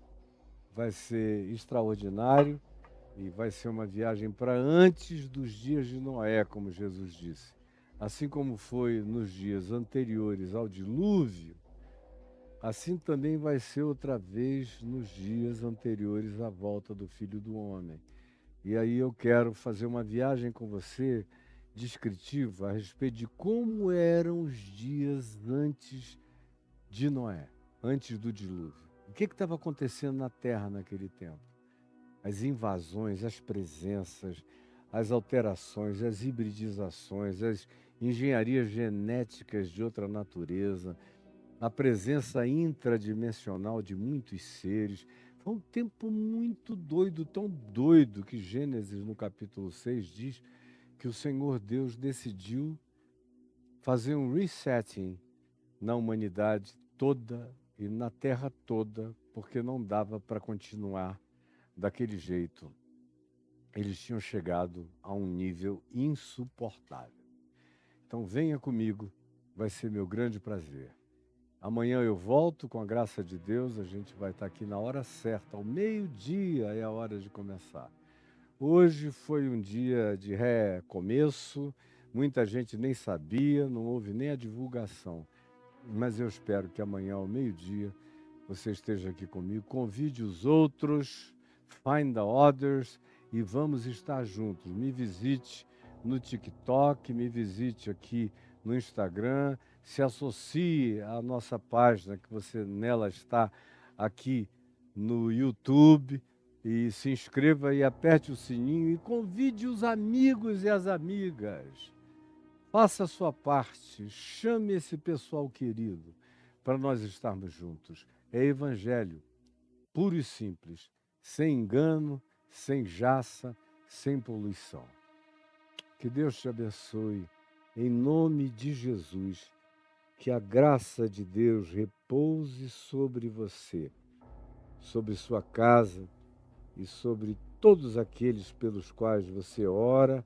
Vai ser extraordinário. E vai ser uma viagem para antes dos dias de Noé, como Jesus disse. Assim como foi nos dias anteriores ao dilúvio, assim também vai ser outra vez nos dias anteriores à volta do Filho do Homem. E aí eu quero fazer uma viagem com você descritiva a respeito de como eram os dias antes de Noé, antes do dilúvio. O que estava acontecendo na Terra naquele tempo? As invasões, as presenças, as alterações, as hibridizações, as engenharias genéticas de outra natureza, a presença intradimensional de muitos seres. Foi um tempo muito doido, tão doido que Gênesis, no capítulo 6, diz que o Senhor Deus decidiu fazer um resetting na humanidade toda e na Terra toda, porque não dava para continuar daquele jeito. Eles tinham chegado a um nível insuportável. Então venha comigo vai ser meu grande prazer. Amanhã eu volto, com a graça de Deus, a gente vai estar aqui na hora certa, ao meio-dia é a hora de começar. Hoje foi um dia de recomeço, muita gente nem sabia, não houve nem a divulgação, mas eu espero que amanhã, ao meio-dia, você esteja aqui comigo, convide os outros, find the others e vamos estar juntos. Me visite no TikTok, me visite aqui no Instagram, se associe à nossa página, que você nela está aqui no YouTube, e se inscreva e aperte o sininho e convide os amigos e as amigas. Faça a sua parte, chame esse pessoal querido para nós estarmos juntos. É evangelho, puro e simples, sem engano, sem jaça, sem poluição. Que Deus te abençoe, em nome de Jesus. Que a graça de Deus repouse sobre você, sobre sua casa e sobre todos aqueles pelos quais você ora,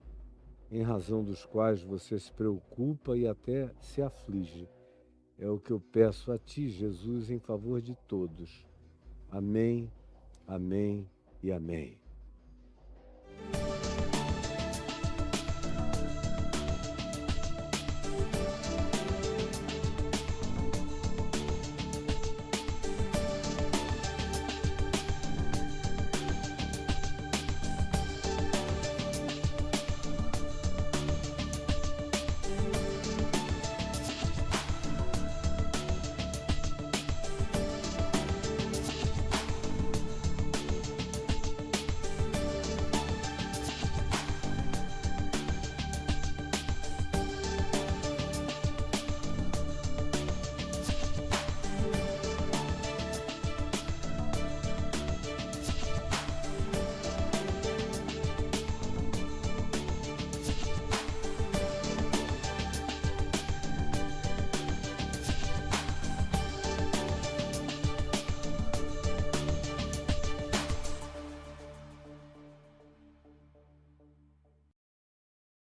em razão dos quais você se preocupa e até se aflige. É o que eu peço a ti, Jesus, em favor de todos. Amém, amém e amém.